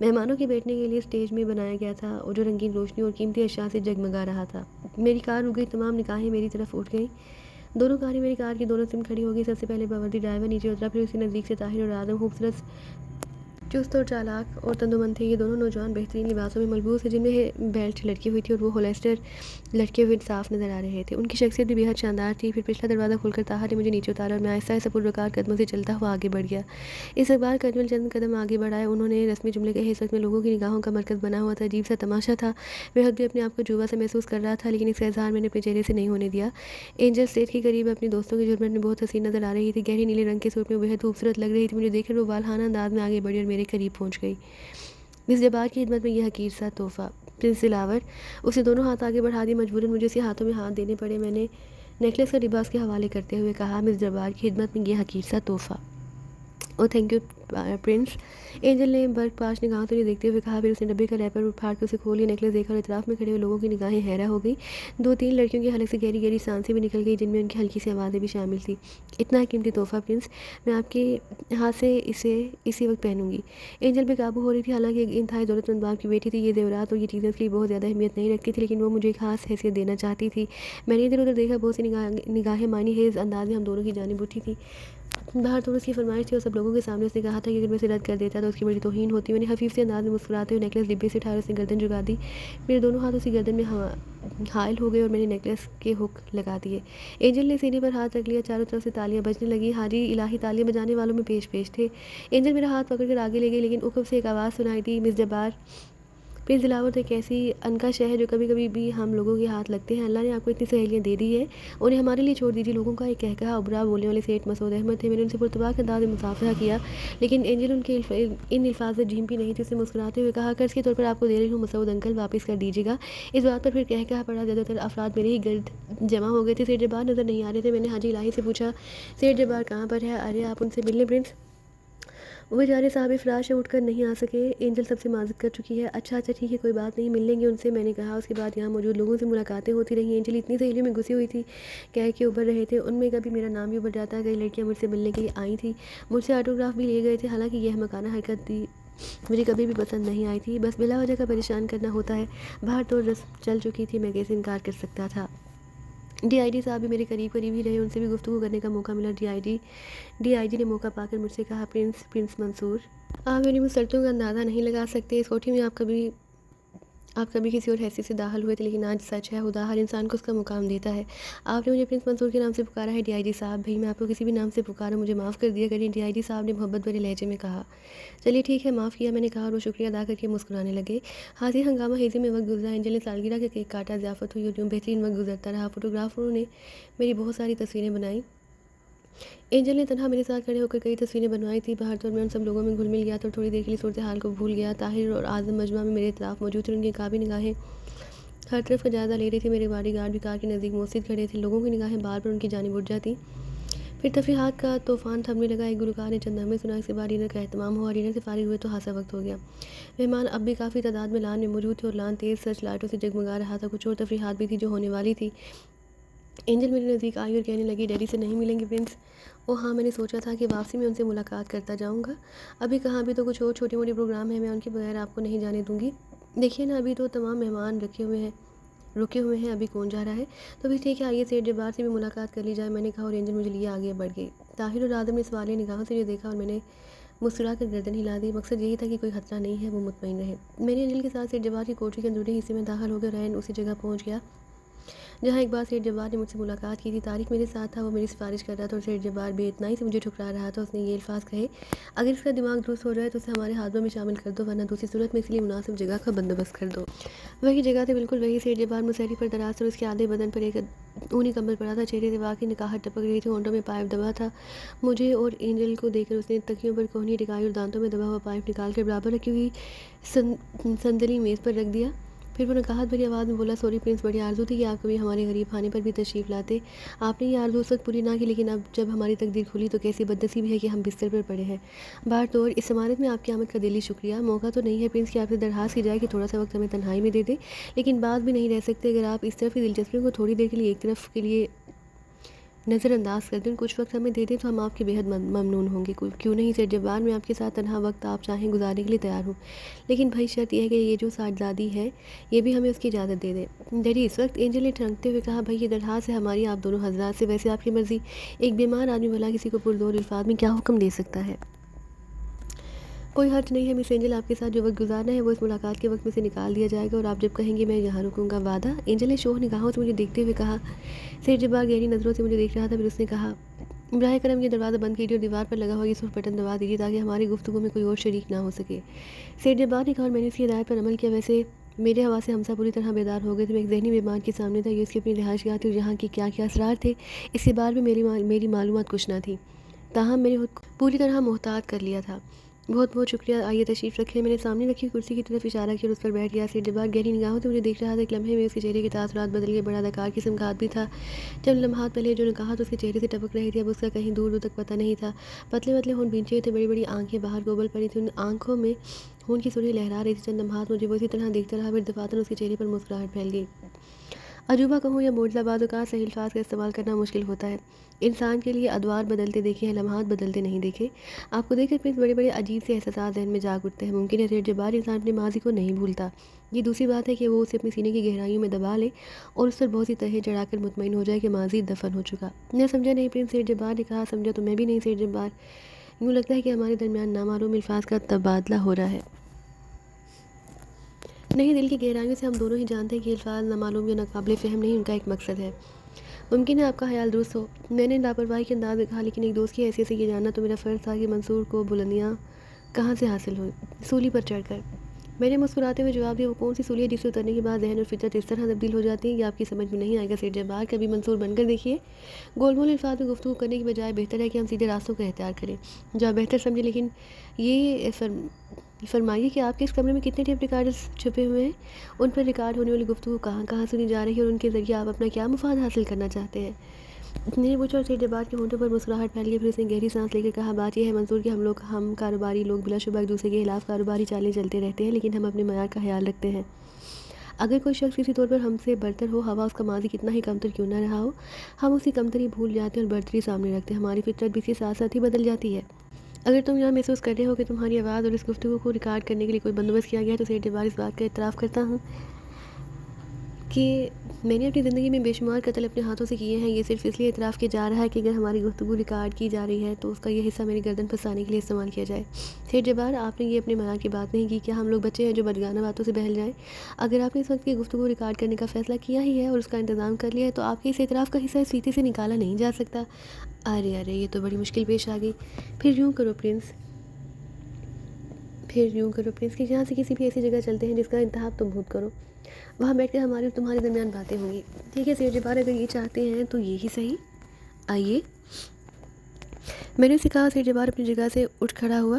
مہمانوں کے بیٹھنے کے لیے اسٹیج میں بنایا گیا تھا اور جو رنگین روشنی اور قیمتی اشیاء سے جگمگا رہا تھا۔ میری کار رک گئی، تمام نگاہیں میری طرف اٹھ گئیں۔ دونوں کاریں میری کار کی دونوں سمت کھڑی ہو گئی۔ سب سے پہلے باوردی ڈرائیور نیچے اترا، پھر اس کے نزدیک سے طاہر اور اعظم، خوبصورت، چست اور چالاک اور تندومند تھے۔ یہ دونوں نوجوان بہترین لباسوں میں ملبوس تھے، جن میں بیلٹ لٹکی ہوئی تھی اور وہ ہولسٹر لٹکے ہوئے صاف نظر آ رہے تھے۔ ان کی شخصیت بھی بے حد شاندار تھی۔ پھر پچھلا دروازہ کھل کر طاہر نے مجھے نیچے اتارا اور میں آہستہ آہستہ پروقار قدموں سے چلتا ہوا آگے بڑھ گیا۔ استقبال کرنے والے چند قدم آگے بڑھائے، انہوں نے رسمی جملے کہے۔ اس وقت میں لوگوں کی نگاہوں کا مرکز بنا ہوا تھا۔ عجیب سا تماشا تھا۔ میں خود بھی اپنے آپ کو جوا سا محسوس کر رہا تھا، لیکن اس کا اظہار میں نے اپنے چہرے سے نہیں ہونے دیا۔ اینجل اسٹیج کے قریب اپنے دوستوں کے جھرمٹ میں بہت حسین نظر آ رہی تھی۔ گہری نیلے رنگ کے سوٹ میں وہ بے حد خوبصورت لگ رہی تھی۔ مجھے دیکھ کر وہ والہانہ انداز میں آگے بڑھی اور میرے قریب پہنچ گئی۔ مس جبار کی خدمت میں یہ حقیر سا تحفہ، پرنس دلاور۔ اسے دونوں ہاتھ آگے بڑھا دیے، مجبوراً مجھے اسے ہاتھوں میں ہاتھ دینے پڑے۔ میں نے نیکلس کا ڈبہ اس کے حوالے کرتے ہوئے کہا، مس جبار کی خدمت میں یہ حقیر سا تحفہ۔ اور تھینک یو پرنس، اینجل نے برق پاش نگاہوں سے دیکھتے ہوئے کہا۔ پھر اس نے ڈبے کا ریپر پھاڑ کے اسے کھول لیا۔ نیکلس دیکھا اور اطراف میں کھڑے ہوئے لوگوں کی نگاہیں حیرہ ہو گئی۔ 2-3 لڑکیوں کے حلق سے گہری گہری سانسیں بھی نکل گئی، جن میں ان کی ہلکی سی آوازیں بھی شامل تھیں۔ اتنا قیمتی تحفہ پرنس، میں آپ کے ہاتھ سے اسے اسی وقت پہنوں گی۔ اینجل بے قابو ہو رہی تھی، حالانکہ ایک انتہائی دولت مند باپ کی بیٹی تھی۔ یہ زیورات اور یہ چیزیں اس کے لیے بہت زیادہ اہمیت نہیں رکھتی تھی، لیکن وہ مجھے ایک خاص حیثیت دینا چاہتی تھی۔ میں نے ادھر ادھر دیکھا، بہت سی نگاہیں معنی خیز انداز میں ہم دونوں کی جانب اٹھی تھیں۔ باہر تو اس کی فرمائش تھی اور سب لوگوں کے سامنے اس نے کہا تھا کہ اگر میں اسے رد کر دیتا تو اس کی بڑی توہین ہوتی۔ میں نے خفیف سے انداز میں مسکراتے ہوئے نیکلس ڈبے سے اٹھایا اور اس نے گردن جھکا دی۔ میرے دونوں ہاتھ اسی گردن میں حائل ہو گئے اور میں نے نیکلس کے ہک لگا دیے۔ اینجل نے سینے پر ہاتھ رکھ لیا، چاروں طرف سے تالیاں بجنے لگیں۔ حاجی الہی تالیاں بجانے والوں میں پیش پیش تھے۔ اینجل میرا ہاتھ پکڑ کر آگے لے گئی، لیکن عقب سے ایک آواز سنائی دی، مس جبار، پرنس دلاور تو ایک ایسی انکش ہے جو کبھی کبھی بھی ہم لوگوں کے ہاتھ لگتے ہیں۔ اللہ نے آپ کو اتنی سہیلیاں دے دی ہے، انہیں ہمارے لیے چھوڑ دیجیے۔ لوگوں کا ایک کہکہا ابھرا۔ بولنے والے سیٹھ مسعود احمد تھے۔ میں نے ان سے پرتپاک انداز میں مصافحہ کیا، لیکن اینجل ان الفاظ سے جھیمتی نہیں تھی۔ اس نے مسکراتے ہوئے کہا، قرض کے طور پر آپ کو دے رہی ہوں مسعود انکل، واپس کر دیجیے گا۔ اس بات پر پھر کہکہا پڑا۔ زیادہ تر افراد میرے ہی گرد جمع ہو گئے تھے۔ سیٹھ جبار نظر نہیں آ رہے تھے۔ میں نے حاجی الہی سے پوچھا، سیٹھ جبار کہاں پر ہے؟ ارے آپ ان سے مل لیں پرنس، وہ بیچارے صاحب فراش ہیں، اٹھ کر نہیں آ سکے۔ اینجل سب سے معذرت کر چکی ہے۔ اچھا ٹھیک ہے، کوئی بات نہیں، مل لیں گے ان سے، میں نے کہا۔ اس کے بعد یہاں موجود لوگوں سے ملاقاتیں ہوتی رہیں۔ اینجل اتنی سہیلیوں میں گھسی ہوئی تھی، کہہ کے ابھر رہے تھے، ان میں کبھی میرا نام بھی ابھر جاتا۔ کئی لڑکیاں مجھ سے ملنے کے لیے آئی تھیں، مجھ سے آٹوگراف بھی لیے گئے تھے۔ حالانکہ یہ احمقانہ حرکت تھی، مجھے کبھی بھی پسند نہیں آئی تھی۔ بس بلا وجہ کا پریشان کرنا ہوتا ہے۔ باہر تو رسم چل چکی تھی، میں کیسے انکار کر سکتا تھا۔ DIG صاحب بھی میرے قریب ہی رہے، ان سے بھی گفتگو کرنے کا موقع ملا۔ DIG نے موقع پا کر مجھ سے کہا، پرنس منصور، آپ میری مسرتوں کا اندازہ نہیں لگا سکتے۔ اس کوٹھی میں آپ کبھی کسی اور حیثیت سے داخل ہوئے تھے، لیکن آج سچ ہے، خدا ہر انسان کو اس کا مقام دیتا ہے۔ آپ نے مجھے پرنس منصور کے نام سے پکارا ہے DIG صاحب۔ بھائی میں آپ کو کسی بھی نام سے پکاروں، مجھے معاف کر دیا کریں، DIG صاحب نے محبت بھرے لہجے میں کہا۔ چلیے ٹھیک ہے، معاف کیا، میں نے کہا، اور وہ شکریہ ادا کر کے مسکرانے لگے۔ حاضر ہنگامہ خیزی میں وقت گزرا۔ اینجل نے سالگرہ کا کیک کاٹا، ضیافت ہوئی اور یوں بہترین وقت گزرتا رہا۔ فوٹوگرافروں نے میری بہت ساری تصویریں بنائیں۔ اینجل نے تنہا میرے ساتھ کھڑے ہو کر کئی تصویریں بنوائی تھیں۔ باہر تو میں ان سب لوگوں میں گھل مل گیا تھا اور تھوڑی دیر کے لیے صورتحال کو بھول گیا۔ طاہر اور اعظم مجمع میں میرے اطراف موجود تھے، ان کی قابل نگاہیں ہر طرف کا جائزہ لے رہی تھی۔ میرے باڈی گارڈ بھی کار کے نزدیک موثر کھڑے تھے، لوگوں کی نگاہیں بار بار ان کی جانب اٹھ جاتی۔ پھر تفریحات کا طوفان تھمنے لگا۔ ایک گلوکار نے چند نغمے سنا، اس کے بعد ڈنر کا اہتمام ہوا۔ ڈنر سے فارغ ہوئے تو خاصا وقت ہو گیا۔ مہمان اب بھی کافی تعداد میں لان میں موجود تھے اور لان تیز سرچ لائٹوں سے جگمگا رہا تھا۔ کچھ اور تفریحات بھی تھی جو ہونے والی تھی۔ اینجل میرے نزدیک آئی اور کہنے لگی، ڈیڈی سے نہیں ملیں گے پرنس؟ اوہ ہاں، میں نے سوچا تھا کہ واپسی میں ان سے ملاقات کرتا جاؤں گا۔ ابھی کہاں، ابھی تو کچھ اور چھوٹے موٹے پروگرام ہیں، میں ان کے بغیر آپ کو نہیں جانے دوں گی۔ دیکھیے نا، ابھی تو تمام مہمان رکے ہوئے ہیں، ابھی کون جا رہا ہے؟ تو بھی ٹھیک ہے، آئیے سیٹھ جبار سے بھی ملاقات کر لی جائے، میں نے کہا، اور اینجل مجھے لیے آگے بڑھ گئی۔ طاہر اور آدم نے سوالیہ نگاہوں سے مجھے دیکھا اور میں نے مسکرا کر گردن ہلا دی۔ مقصد یہی تھا کہ کوئی خطرہ نہیں ہے، وہ مطمئن رہے۔ میں نے اینجل کے ساتھ سیٹھ جبار کی کوٹری کے اندرونی حصے میں داخل ہو کر رین اسی جگہ پہنچ گیا جہاں ایک بار سیٹھ جبار نے مجھ سے ملاقات کی تھی۔ طارق میرے ساتھ تھا، وہ میری سفارش کر رہا تھا اور سیٹھ جبار بے اتنائی سے مجھے ٹھکرا رہا تھا۔ اس نے یہ الفاظ کہے، اگر اس کا دماغ درست ہو جائے تو اسے ہمارے ہاتھوں میں شامل کر دو، ورنہ دوسری صورت میں اس لیے مناسب جگہ کا بندوبست کر دو۔ وہی جگہ تھی، بالکل وہی۔ سیٹھ جبار مسہری پر دراز تھا اور اس کے آدھے بدن پر ایک اونی کمبل پڑا تھا۔ چہرے سے واقعی نکاہٹ ٹپک رہی تھی، ہونٹوں میں پائپ دبا تھا۔ مجھے اور اینجل کو دیکھ کر اس نے تکیوں پر کوہنی ٹکائی اور دانتوں میں دبا ہوا پائپ نکال کر برابر رکھی ہوئی صندلی میز پر رکھ دیا۔ پھر وہ نکاہت بھری آواز میں بولا، سوری پرنس، بڑی آرزو تھی کہ آپ کبھی ہمارے غریب خانے پر بھی تشریف لاتے۔ آپ نے یہ آرزو اس وقت پوری نہ کی، لیکن اب جب ہماری تقدیر کھلی تو کیسی بدنصیبی ہے کہ ہم بستر پر پڑے ہیں۔ بار طور اس ضمانت میں آپ کی آمد کا دلی شکریہ۔ موقع تو نہیں ہے پرنس کہ آپ سے درخواست کی جائے کہ تھوڑا سا وقت ہمیں تنہائی میں دے دیں، لیکن بعد بھی نہیں رہ سکتے اگر آپ اس طرف کی دلچسپیوں کو تھوڑی دیر کے لیے ایک طرف کے لیے نظر انداز کر دیں، کچھ وقت ہمیں دے دیں تو ہم آپ کے بےحد ممنون ہوں گے۔ کیوں نہیں سیٹھ جبار، میں آپ کے ساتھ تنہا وقت آپ چاہیں گزارنے کے لیے تیار ہوں، لیکن بھائی شرط یہ ہے کہ یہ جو صاحبزادی ہے یہ بھی ہمیں اس کی اجازت دے دیں۔ ڈیڈی، اس وقت اینجل نے ٹھنکتے ہوئے کہا، بھائی یہ درخواست ہے ہماری آپ دونوں حضرات سے، ویسے آپ کی مرضی۔ ایک بیمار آدمی بھلا کسی کو پرزور الفاظ میں کیا حکم دے سکتا ہے؟ کوئی حرج نہیں ہے مس اینجل، آپ کے ساتھ جو وقت گزارنا ہے وہ اس ملاقات کے وقت میں سے نکال دیا جائے گا، اور آپ جب کہیں گے میں یہاں رکوں گا، وعدہ؟ اینجل نے شوخ نگاہوں سے مجھے دیکھتے ہوئے کہا۔ سیٹھ جبار گہری نظروں سے مجھے دیکھ رہا تھا، پھر اس نے کہا، براہ کرم یہ دروازہ بند کیجیے اور دیوار پر لگا ہوا یہ سرخ بٹن دبا دیجیے تاکہ ہماری گفتگو میں کوئی اور شریک نہ ہو سکے۔ سیٹھ جبار نے کہا، اور میں نے اس کی ہدایت پر عمل کیا۔ ویسے میرے حواس ہمسا پوری طرح بیدار ہو گئے تھے، میں ایک ذہنی بیمار کے سامنے تھا، یہ اس کی اپنی رہائش گاہ تھی اور یہاں کے کیا کیا اسرار تھے اس کے بارے میں میری معلومات کچھ نہ تھی، تاہم میں نے خود کو پوری طرح محتاط کر لیا تھا۔ بہت بہت شکریہ، آئیے تشریف رکھیں۔ میں نے سامنے رکھی کرسی کی طرف اشارہ کیا اور اس پر بیٹھ گیا۔ سیٹھ جبار گہری نگاہوں سے مجھے دیکھ رہا تھا، ایک لمحے میں اس کے چہرے کے تاثرات بدل گئے، بڑا اداکار قسم کا آدمی تھا۔ چند لمحات پہلے جو نکاہت اس کے چہرے سے ٹپک رہی تھی اب اس کا کہیں دور دور تک پتہ نہیں تھا۔ پتلے پتلے ہونٹ بھینچے ہوئے تھے، بڑی بڑی آنکھیں باہر کو ابل پڑی تھیں، ان آنکھوں میں خون کی سرخی لہرا رہی تھی۔ چند لمحات مجھے وہ اسی طرح دیکھتا رہا، پھر دفعتاً اس کے چہرے پر مسکراہٹ پھیل گئی۔ عجوبہ کہوں یا معجزہ، بعض اوقات صحیح الفاظ کا استعمال کرنا مشکل ہوتا ہے۔ انسان کے لیے ادوار بدلتے دیکھے ہیں، لمحات بدلتے نہیں دیکھے۔ آپ کو دیکھ کر پرنس بڑے بڑے عجیب سے احساسات ذہن میں جاگ اٹھتے ہیں۔ ممکن ہے سیٹھ جبار، انسان اپنے ماضی کو نہیں بھولتا۔ یہ دوسری بات ہے کہ وہ اسے اپنی سینے کی گہرائیوں میں دبا لے اور اس پر بہت سی تہیں چڑھا کر مطمئن ہو جائے کہ ماضی دفن ہو چکا۔ میں سمجھا نہیں پرنس، سیٹھ جبار نے کہا۔ سمجھا تو میں بھی نہیں سیٹھ جبار، یوں لگتا ہے کہ ہمارے درمیان نامعلوم الفاظ کا تبادلہ ہو رہا ہے۔ نہیں، دل کی گہرائیوں سے ہم دونوں ہی جانتے ہیں کہ الفاظ نامعلوم یا ناقابل فہم نہیں، ان کا ایک مقصد ہے۔ ممکن ہے آپ کا خیال درست ہو، میں نے لاپرواہی کے انداز میں کہا، لیکن ایک دوست کی حیثیت سے یہ جاننا تو میرا فرض تھا کہ منصور کو بلندیاں کہاں سے حاصل ہوئی، سولی پر چڑھ کر۔ میں نے مسکراتے ہوئے جواب دیا، وہ کون سی سولی ہے جس سے اترنے کے بعد ذہن اور فطرت اس طرح تبدیل ہو جاتی ہے، یہ آپ کی سمجھ میں نہیں آئے گا سیٹھ جبار، کبھی منصور بن کر دیکھیے۔ گول مول الفاظ میں گفتگو کرنے کی بجائے بہتر ہے کہ ہم سیدھے راستوں کا اختیار کریں، جو آپ بہتر سمجھیں۔ لیکن یہ فرمائیے کہ آپ کے اس کمرے میں کتنے ٹیپ ریکارڈرز چھپے ہوئے ہیں؟ ان پر ریکارڈ ہونے والی گفتگو کہاں کہاں سنی جا رہی ہے اور ان کے ذریعے آپ اپنا کیا مفاد حاصل کرنا چاہتے ہیں؟ میں نے پوچھا اور سیٹھ جبار کے ہونٹوں پر مسکراہٹ پھیل گئی، پھر اس نے گہری سانس لے کر کہا، بات یہ ہے منصور کہ ہم کاروباری لوگ بلا شبہ ایک دوسرے کے خلاف کاروباری چالیں چلتے رہتے ہیں، لیکن ہم اپنے معیار کا خیال رکھتے ہیں۔ اگر کوئی شخص کسی طور پر ہم سے برتر ہو، ہوا اس کا ماضی کتنا ہی کمتر کیوں نہ رہا ہو، ہم اسی کمتری بھول جاتے ہیں اور برتری سامنے رکھتے ہیں۔ ہماری فطرت بھی اس کے ساتھ ساتھ ہی بدل جاتی ہے۔ اگر تم یہاں محسوس کر رہے ہو کہ تمہاری آواز اور اس گفتگو کو ریکارڈ کرنے کے لیے کوئی بندوبست کیا گیا ہے، تو سیٹھ جبار اس بات کا اعتراف کرتا ہوں کہ میں نے اپنی زندگی میں بے شمار قتل اپنے ہاتھوں سے کیے ہیں۔ یہ صرف اس لیے اعتراف کیا جا رہا ہے کہ اگر ہماری گفتگو ریکارڈ کی جا رہی ہے تو اس کا یہ حصہ میری گردن پھنسانے کے لیے استعمال کیا جائے۔ سیٹھ جبار، آپ نے یہ اپنے معیار کی بات نہیں کی، کیا ہم لوگ بچے ہیں جو بدگانہ باتوں سے بہل جائیں؟ اگر آپ نے اس وقت کی گفتگو ریکارڈ کرنے کا فیصلہ کیا ہی ہے اور اس کا انتظام کر لیا ہے تو آپ کے اس اعتراف کا حصہ اس فیتے سے نکالا نہیں جا سکتا۔ ارے یہ تو بڑی مشکل پیش آ گئی۔ پھر یوں کرو پرنس کہ یہاں سے کسی بھی ایسی جگہ چلتے ہیں جس کا انتخاب تم خود کرو، وہاں بیٹھ کر ہماری اور تمہارے درمیان باتیں ہوں گی۔ ٹھیک ہے سیٹھ جبار، اگر یہ چاہتے ہیں تو یہی صحیح، آئیے۔ میں نے اسے کہا۔ سیٹھ جبار اپنی جگہ سے اٹھ کھڑا ہوا۔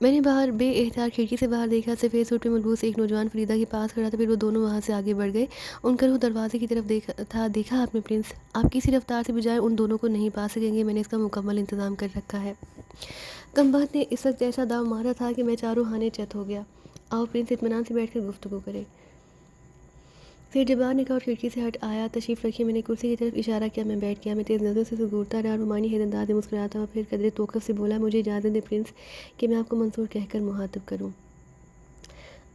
میں نے باہر بے احتیاط کھڑکی سے باہر دیکھا، سفید سوٹ میں ملبوس ایک نوجوان فریدہ کے پاس کھڑا تھا، پھر وہ دونوں وہاں سے آگے بڑھ گئے۔ ان کا رخ دروازے کی طرف دیکھا آپ نے پرنس؟ آپ کسی رفتار سے بجائے ان دونوں کو نہیں پا سکیں گے، میں نے اس کا مکمل انتظام کر رکھا ہے۔ کمبخت نے اس وقت ایسا داؤ مارا تھا کہ میں چاروں خانے چت ہو گیا۔ آؤ پرنس، اطمینان سے بیٹھ کر گفتگو کریں۔ پھر جبار نے کہا اور کھڑکی سے ہٹ آیا۔ تشریف رکھیے، میں نے کرسی کی طرف اشارہ کیا، میں بیٹھ گیا۔ میں تیز نظروں سے اسے گھورتا رہا، رومانی ہیرے انداز میں مسکراتا ہوا، پھر قدرے توقف سے بولا، مجھے اجازت دیں پرنس کہ میں آپ کو منصور کہہ کر مخاطب کروں۔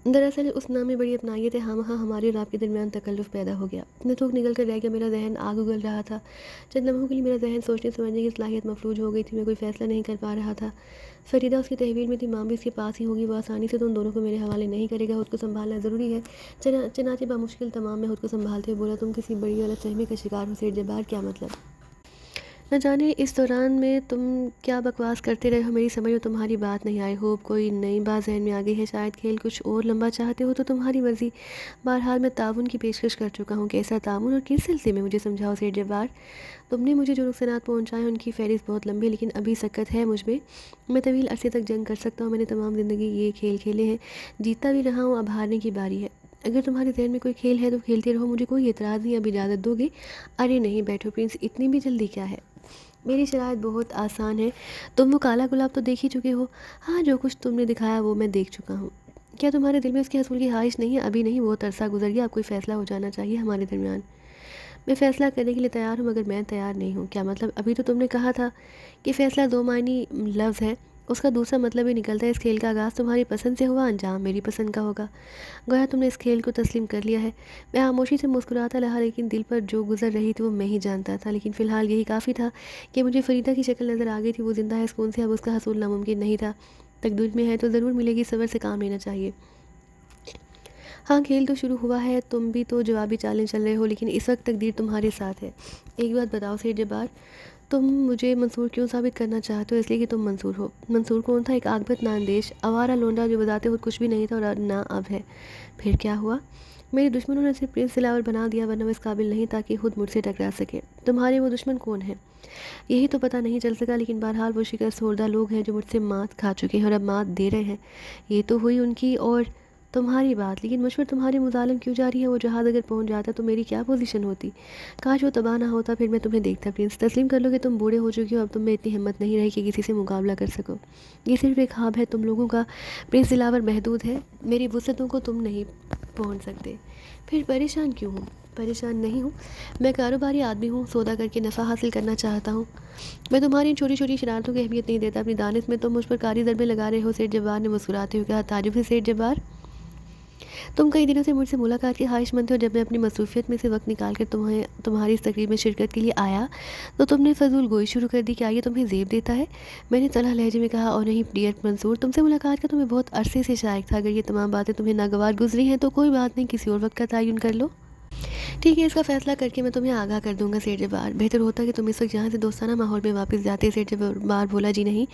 دراصل اس نام میں بڑی اپنائیت ہے، ہاں ہمارے اور آپ کے درمیان تکلف پیدا ہو گیا۔ میں تھوک نکل کر رہ گیا، میرا ذہن آگ اگل رہا تھا۔ چند لمحوں کے لیے میرا ذہن سوچنے سمجھنے کی صلاحیت مفلوج ہو گئی تھی، میں کوئی فیصلہ نہیں کر پا رہا تھا۔ فریدہ اس کی تحویل میں تھی، ماں بھی اس کے پاس ہی ہوگی، وہ آسانی سے تو ان دونوں کو میرے حوالے نہیں کرے گا، خود کو سنبھالنا ضروری ہے۔ چنانچہ بمشکل تمام میں خود کو سنبھالتے ہوئے بولا، تم کسی بڑی غلط فہمی کا شکار ہو سیٹھ جبار، کیا مطلب؟ نہ جانے اس دوران میں تم کیا بکواس کرتے رہے ہو، میری سمجھ میں تمہاری بات نہیں آئی ہو، کوئی نئی بات ذہن میں آ گئی ہے، شاید کھیل کچھ اور لمبا چاہتے ہو تو تمہاری مرضی۔ بہرحال میں تعاون کی پیشکش کر چکا ہوں، کیسا تعاون اور کس سلسلے میں، مجھے سمجھاؤ سیٹھ جبار۔ تم نے مجھے جو نقصانات پہنچائے ان کی فہرست بہت لمبی ہے، لیکن ابھی سکت ہے مجھ میں طویل عرصے تک جنگ کر سکتا ہوں، میں نے تمام زندگی یہ کھیل کھیلے ہیں، جیتتا بھی رہا ہوں، اب ہارنے کی باری ہے۔ اگر تمہارے ذہن میں کوئی کھیل ہے تو کھیلتے رہو، مجھے کوئی اعتراض نہیں، اب اجازت دو گے؟ ارے نہیں، بیٹھو پرنس، اتنی بھی جلدی کیا ہے؟ میری شرائط بہت آسان ہے، تم وہ کالا گلاب تو دیکھ ہی چکے ہو۔ ہاں، جو کچھ تم نے دکھایا وہ میں دیکھ چکا ہوں۔ کیا تمہارے دل میں اس کے حصول کی خواہش نہیں ہے؟ ابھی نہیں، بہت عرصہ گزر گیا، اب کوئی فیصلہ ہو جانا چاہیے ہمارے درمیان۔ میں فیصلہ کرنے کے لیے تیار ہوں، مگر میں تیار نہیں ہوں۔ کیا مطلب؟ ابھی تو تم نے کہا تھا کہ فیصلہ دو معنی لفظ ہے، اس کا دوسرا مطلب یہ نکلتا ہے اس کھیل کا آغاز تمہاری پسند سے ہوا، انجام میری پسند کا ہوگا۔ گویا تم نے اس کھیل کو تسلیم کر لیا ہے۔ میں خاموشی سے مسکراتا رہا، لیکن دل پر جو گزر رہی تھی وہ میں ہی جانتا تھا، لیکن فی الحال یہی کافی تھا کہ مجھے فریدہ کی شکل نظر آ گئی تھی، وہ زندہ ہے، سکون سے، اب اس کا حصول ناممکن نہیں تھا۔ تقدیر میں ہے تو ضرور ملے گی، صبر سے کام لینا چاہیے۔ ہاں، کھیل تو شروع ہوا ہے، تم بھی تو جوابی چالیں چل رہے ہو، لیکن اس وقت تقدیر تمہارے ساتھ ہے۔ ایک بات بتاؤ سیٹھ جبار، تم مجھے منصور کیوں ثابت کرنا چاہتے ہو؟ اس لیے کہ تم منصور ہو۔ منصور کون تھا؟ ایک عاقبت نااندیش آوارہ لونڈا جو بذات خود کچھ بھی نہیں تھا اور نہ اب ہے۔ پھر کیا ہوا؟ میرے دشمنوں نے صرف پرنس دلاور بنا دیا، ورنہ وہ اس قابل نہیں تھا کہ خود مجھ سے ٹکرا سکے۔ تمہارے وہ دشمن کون ہیں؟ یہی تو پتہ نہیں چل سکا، لیکن بہرحال وہ شکست خوردہ لوگ ہیں جو مجھ سے مات کھا چکے ہیں اور اب مات دے رہے ہیں۔ یہ تو ہوئی ان کی اور تمہاری بات، لیکن مجھ پر تمہاری مظالم کیوں جاری ہے؟ وہ جہاز اگر پہنچ جاتا تو میری کیا پوزیشن ہوتی؟ کاش وہ تباہ نہ ہوتا، پھر میں تمہیں دیکھتا پرنس۔ تسلیم کر لو کہ تم بوڑھے ہو چکے ہو، اب تم میں اتنی ہمت نہیں رہی کہ کسی سے مقابلہ کر سکو۔ یہ صرف ایک خواب ہے تم لوگوں کا، پرنس دلاور محدود ہے، میری وسعتوں کو تم نہیں پہنچ سکتے۔ پھر پریشان کیوں ہوں؟ پریشان نہیں ہوں، میں کاروباری آدمی ہوں، سودا کر کے نفع حاصل کرنا چاہتا ہوں۔ میں تمہاری ان چھوٹی چھوٹی شرارتوں کی اہمیت نہیں دیتا، اپنی دانش میں تم مجھ پر کاری ضربیں لگا رہے ہو۔ سیٹھ جبار نے مسکراتے ہوئے کہا، تعجب ہے سیٹھ جبار، تم کئی دنوں سے مجھ سے ملاقات کی خواہش مند تھے، اور جب میں اپنی مصروفیت میں سے وقت نکال کر تمہاری اس تقریب میں شرکت کے لیے آیا تو تم نے فضول گوئی شروع کر دی، کیا یہ تمہیں زیب دیتا ہے؟ میں نے تلخ لہجے میں کہا، اور نہیں ڈیئر منصور، تم سے ملاقات کا تمہیں بہت عرصے سے شائق تھا، اگر یہ تمام باتیں تمہیں ناگوار گزری ہیں تو کوئی بات نہیں، کسی اور وقت کا تعین کر لو۔ ٹھیک ہے، اس کا فیصلہ کر کے میں تمہیں آگاہ کر دوں گا سیٹھ جبار۔ بہتر ہوتا کہ تم اس وقت یہاں سے دوستانہ ماحول میں واپس جاتے۔ سیٹھ جبار بولا، جی نہیں،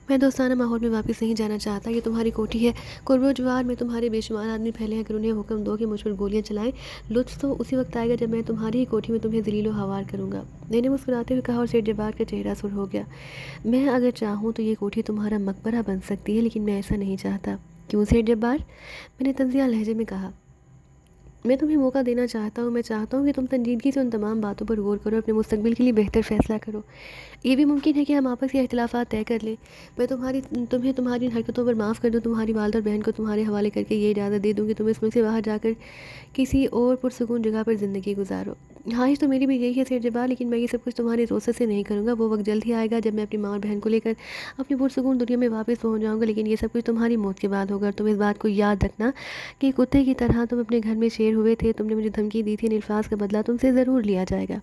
میں دوستانہ ماحول میں واپس نہیں جانا چاہتا، یہ تمہاری کوٹھی ہے، قرب و جوار میں تمہارے بے شمار آدمی پھیلے ہیں، اگر انہیں حکم دو کہ مجھ پر گولیاں چلائیں، لطف تو اسی وقت آئے گا جب میں تمہاری ہی کوٹھی میں تمہیں ذلیل و خوار کروں گا۔ میں نے مسکراتے ہوئے کہا، اور سیٹھ جبار کا چہرہ سرخ ہو گیا۔ میں اگر چاہوں تو یہ کوٹھی تمہارا مقبرہ بن سکتی ہے، لیکن میں ایسا نہیں چاہتا۔ کیوں سیٹھ جبار؟ میں نے تنزیہ لہجے میں کہا، میں تمہیں موقع دینا چاہتا ہوں، میں چاہتا ہوں کہ تم سنجیدگی سے ان تمام باتوں پر غور کرو، اپنے مستقبل کے لیے بہتر فیصلہ کرو۔ یہ بھی ممکن ہے کہ ہم آپس کے اختلافات طے کر لیں، میں تمہیں تمہاری ان حرکتوں پر معاف کر دوں، تمہاری والدہ اور بہن کو تمہارے حوالے کر کے یہ اجازت دے دوں کہ تم اس ملک سے باہر جا کر کسی اور پرسکون جگہ پر زندگی گزارو۔ خواہش تو میری بھی یہی ہے سیٹھ جبار، لیکن میں یہ سب کچھ تمہاری روست سے نہیں کروں گا، وہ وقت جلد ہی آئے گا جب میں اپنی ماں اور بہن کو لے کر اپنی پرسکون دنیا میں واپس پہنچ جاؤں گا، لیکن یہ سب کچھ تمہاری موت کے بعد ہوگا، اور تم اس بات کو یاد رکھنا کہ کتے کی طرح تم اپنے گھر میں شیر ہوئے تھے، تم نے مجھے دھمکی دی تھی، ان الفاظ کا بدلہ تم سے ضرور لیا جائے گا۔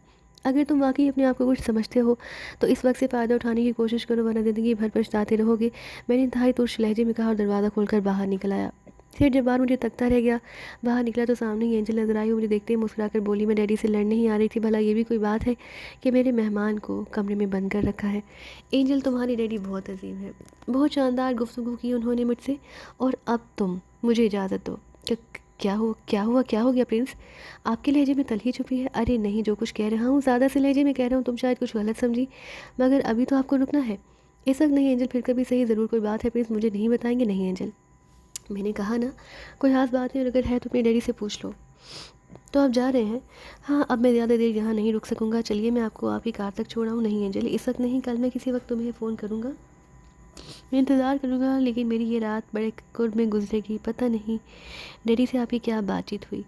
اگر تم واقعی اپنے آپ کو کچھ سمجھتے ہو تو اس وقت سے فائدہ اٹھانے کی کوشش کرو، ورنہ زندگی بھر پچھتاتے رہو گے، میں نے انتہائی ترش لہجے میں کہا، اور دروازہ کھول کر باہر نکل آیا۔ سیٹھ جبار مجھے تکتا رہ گیا، باہر نکلا تو سامنے ہی اینجل نظر آئی، وہ مجھے دیکھتے ہی مسکرا کر بولی، میں ڈیڈی سے لڑنے ہی آ رہی تھی، بھلا یہ بھی کوئی بات ہے کہ میرے مہمان کو کمرے میں بند کر رکھا ہے؟ اینجل، تمہاری ڈیڈی بہت عظیم ہے۔ بہت شاندار گفتگو کی انہوں نے مجھ سے، اور اب تم مجھے اجازت دو۔ کیا ہو گیا پرنس؟ آپ کے لہجے میں تلخی چھپی ہے؟ ارے نہیں، جو کچھ کہہ رہا ہوں زیادہ سے لہجے میں کہہ رہا ہوں، تم شاید کچھ غلط سمجھی، مگر ابھی تو آپ کو رکنا ہے۔ اس وقت نہیں اینجل، پھر کبھی صحیح، ضرور کوئی بات ہے پرنس، مجھے نہیں بتائیں گے؟ نہیں اینجل، میں نے کہا نا کوئی خاص بات نہیں، اور اگر ہے تو اپنے ڈیڈی سے پوچھ لو۔ تو آپ جا رہے ہیں؟ ہاں، اب میں زیادہ دیر یہاں نہیں رک سکوں گا، چلیے میں آپ کو آپ کی کار تک چھوڑاؤں؟ نہیں اینجل، اس وقت نہیں، کل میں کسی وقت تمہیں فون کروں گا، میں انتظار کروں گا، لیکن میری یہ رات بڑے قرب میں گزرے گی، پتہ نہیں ڈیڈی سے آپ کی کیا بات چیت ہوئی؟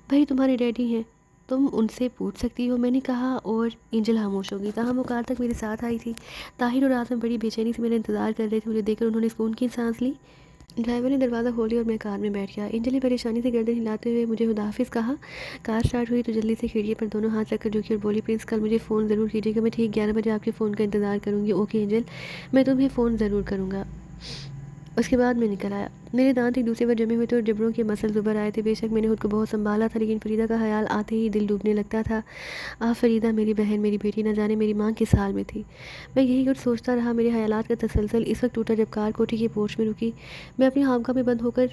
بھائی تمہارے ڈیڈی ہیں، تم ان سے پوچھ سکتی ہو، میں نے کہا، اور اینجل خاموش ہو گئی۔ تاہم وہ کار تک میرے ساتھ آئی تھی۔ طاہر اور آزم بڑی بے چینی سے میرا انتظار کر رہے تھے، مجھے دیکھ کر انہوں نے سکون کی سانس لی۔ ڈرائیور نے دروازہ کھول دیا اور میں کار میں بیٹھ گیا۔ اینجل نے پریشانی سے گردن ہلاتے ہوئے مجھے خداحافظ کہا۔ کار سٹارٹ ہوئی تو جلدی سے کھڑکی پر دونوں ہاتھ رکھ کر جھکی اور بولی، پرنس کل مجھے فون ضرور کیجیے گا، میں ٹھیک 11 بجے آپ کے فون کا انتظار کروں گی۔ اوکے اینجل، میں تمہیں فون ضرور کروں گا۔ اس کے بعد میں نکل آیا۔ میرے دانت ایک دوسرے پر جمے ہوئے تھے اور جبڑوں کے مسل زبر آئے تھے۔ بے شک میں نے خود کو بہت سنبھالا تھا، لیکن فریدہ کا خیال آتے ہی دل ڈوبنے لگتا تھا۔ فریدہ میری بہن، میری بیٹی، نہ جانے میری ماں کس حال میں تھی۔ میں یہی کچھ سوچتا رہا۔ میرے خیالات کا تسلسل اس وقت ٹوٹا جب کار کوٹھی کے پورچ میں رکی۔ میں اپنی خانقاہ میں بند ہو کر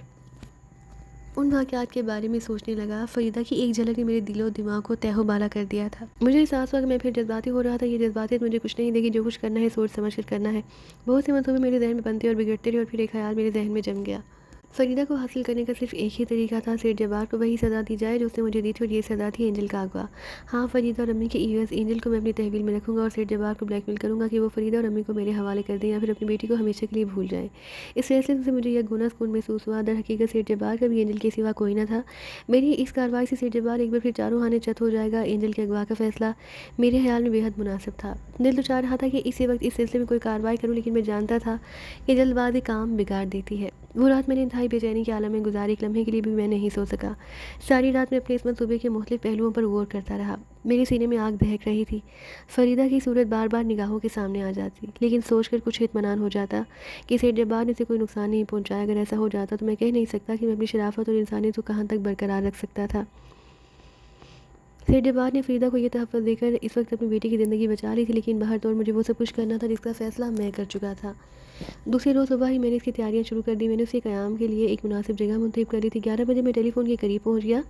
ان واقعات کے بارے میں سوچنے لگا۔ فریدہ کی ایک جھلک نے میرے دل و دماغ کو تہہ و بالا کر دیا تھا۔ مجھے احساس ہوا کہ میں پھر جذباتی ہو رہا تھا۔ یہ جذباتیت مجھے کچھ نہیں دے گی، جو کچھ کرنا ہے سوچ سمجھ کر کرنا ہے۔ بہت سے منصوبے میرے ذہن میں بنتے اور بگڑتے رہے، اور پھر ایک خیال میرے ذہن میں جم گیا۔ فریدہ کو حاصل کرنے کا صرف ایک ہی طریقہ تھا، سیٹھ جبار کو وہی سزا دی جائے جو اس نے مجھے دی تھی، اور یہ سزا تھی اینجل کا اغوا۔ ہاں، فریدہ اور امی کے ایونٹس، اینجل کو میں اپنی تحویل میں رکھوں گا اور سیٹھ جبار کو بلیک میل کروں گا کہ وہ فریدہ اور امی کو میرے حوالے کر دیں یا پھر اپنی بیٹی کو ہمیشہ کے لیے بھول جائیں۔ اس فیصلے سے مجھے یہ گنا سکون محسوس ہوا۔ در حقیقت سیٹھ جبار کا بھی اینجل کے سوا کوئی نہ تھا۔ میری اس کارروائی سے سیٹھ جبار ایک بار پھر چاروں خانے چت ہو جائے گا۔ اینجل کے اغوا کا فیصلہ میرے خیال میں بے حد مناسب تھا۔ دل تو چاہ رہا تھا کہ اسی وقت اس سلسلے میں کوئی کارروائی کروں، لیکن میں جانتا تھا کہ جلد بازی کام بگاڑ دیتی ہے۔ وہ رات میں نے انتہائی بے چینی کے عالم میں گزاری، ایک لمحے کے لیے بھی میں نہیں سو سکا۔ ساری رات میں اپنے اس منصوبے کے مختلف پہلوؤں پر غور کرتا رہا۔ میرے سینے میں آگ دہک رہی تھی۔ فریدہ کی صورت بار بار نگاہوں کے سامنے آ جاتی، لیکن سوچ کر کچھ اطمینان ہو جاتا کہ سیٹھ جبار نے اسے کوئی نقصان نہیں پہنچایا۔ اگر ایسا ہو جاتا تو میں کہہ نہیں سکتا کہ میں اپنی شرافت اور انسانیت کو کہاں تک برقرار رکھ سکتا تھا۔ سیٹھ جبار نے فریدہ کو یہ تحفظ دے کر اس وقت اپنی بیٹی کی زندگی بچا لی تھی، لیکن باہر طور مجھے وہ سب کچھ کرنا تھا جس کا فیصلہ میں کر چکا تھا۔ دوسرے روز صبح ہی میں نے اس کی تیاریاں شروع کر دی۔ میں نے اسے قیام کے لیے ایک مناسب جگہ منتخب کر لی تھی۔ 11 بجے میں ٹیلی فون کے قریب پہنچ گیا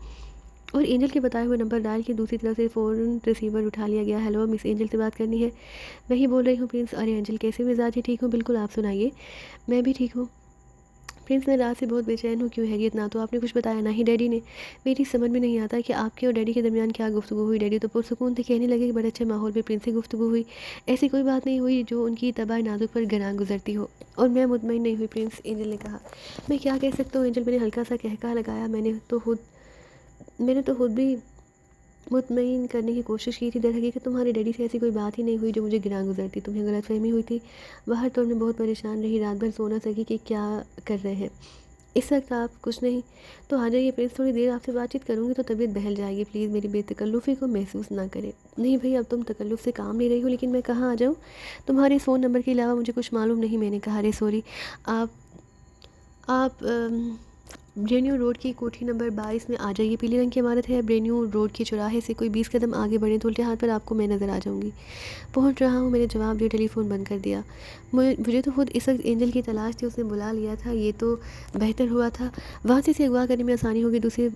اور اینجل کے بتائے ہوئے نمبر ڈائل کی دوسری طرف سے فون ریسیور اٹھا لیا گیا۔ ہیلو، مس اینجل سے بات کرنی ہے؟ میں ہی بول رہی ہوں پرنس۔ ارے اینجل، کیسے مزاج ہے؟ ٹھیک ہوں بالکل، آپ سنائیے؟ میں بھی ٹھیک ہوں پرنس، میں رات سے بہت بے چین ہوں۔ کیوں خیریت؟ نہ تو آپ نے کچھ بتایا، نہ ہی ڈیڈی نے۔ میری سمجھ میں نہیں آتا کہ آپ کے اور ڈیڈی کے درمیان کیا گفتگو ہوئی۔ ڈیڈی تو پرسکون تھے، کہنے لگے کہ بڑے اچھے ماحول میں پرنس سے گفتگو ہوئی۔ ایسی کوئی بات نہیں ہوئی جو ان کی طبع نازک پر گراں گزرتی ہو، اور میں مطمئن نہیں ہوئی پرنس، اینجل نے کہا۔ میں کیا کہہ سکتا ہوں اینجل، میں نے ہلکا سا قہقہہ لگایا۔ میں نے تو خود بھی مطمئن کرنے کی کوشش کی تھی۔ در حقیقت تمہارے ڈیڈی سے ایسی کوئی بات ہی نہیں ہوئی جو مجھے گراں گزرتی۔ تمہیں غلط فہمی ہوئی تھی۔ باہر تو میں بہت پریشان رہی، رات بھر سو نہ سکی کہ کیا کر رہے ہیں اس وقت آپ۔ کچھ نہیں تو آ جائیے پرنس، تھوڑی دیر آپ سے بات چیت کروں گی تو طبیعت بہل جائے گی۔ پلیز میری بے تکلفی کو محسوس نہ کریں۔ نہیں بھائی، اب تم تکلف سے کام لے رہی ہو، لیکن میں کہاں آ جاؤں؟ تمہارے اس فون نمبر کے علاوہ مجھے کچھ معلوم نہیں۔ میں نے کہا، ارے سوری، آپ برینیو روڈ کی کوٹھی نمبر 22 میں آ جائیے۔ پیلے رنگ کی عمارت ہے برینیو روڈ کے چوراہے سے کوئی 20 قدم آگے بڑھیں تو الٹے ہاتھ پر آپ کو میں نظر آ جاؤں گی۔ پہنچ رہا ہوں، میں نے جواب دیا، ٹیلی فون بند کر دیا۔ مجھے تو خود اس وقت اینجل کی تلاش تھی، اس نے بلا لیا تھا، یہ تو بہتر ہوا تھا۔ وہاں سے اسے اغوا کرنے میں آسانی ہوگی۔ دوسرے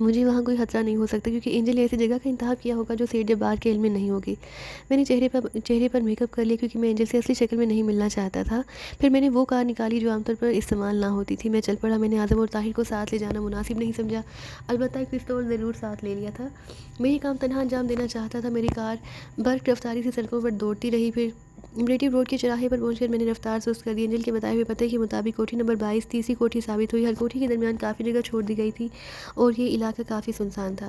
مجھے وہاں کوئی خطرہ نہیں ہو سکتا، کیونکہ اینجل نے ایسی جگہ کا انتخاب کیا ہوگا جو سیٹھ جبار کے علم میں نہیں ہوگی۔ میں نے چہرے پر میک اپ کر لیا، کیونکہ میں اینجل سے اصلی شکل میں نہیں ملنا چاہتا تھا۔ پھر میں نے وہ کار نکالی جو عام طور پر استعمال نہ ہوتی تھی۔ میں چل پڑا۔ میں نے اعظم اور طاہر کو ساتھ لے جانا مناسب نہیں سمجھا، البتہ ایک پستول ضرور ساتھ لے لیا تھا۔ میں یہ کام تنہا انجام دینا چاہتا تھا۔ میری کار برق رفتاری سے سڑکوں پر دوڑتی رہی۔ پھر برینیو روڈ کے چوراہے پر پہنچ کر میں نے رفتار سست کر دی۔ اینجل کے بتائے ہوئے پتے کے مطابق کوٹھی نمبر 22 تیسری کوٹھی ثابت ہوئی۔ ہر کوٹھی کے درمیان کافی جگہ چھوڑ دی گئی تھی اور یہ علاقہ کافی سنسان تھا۔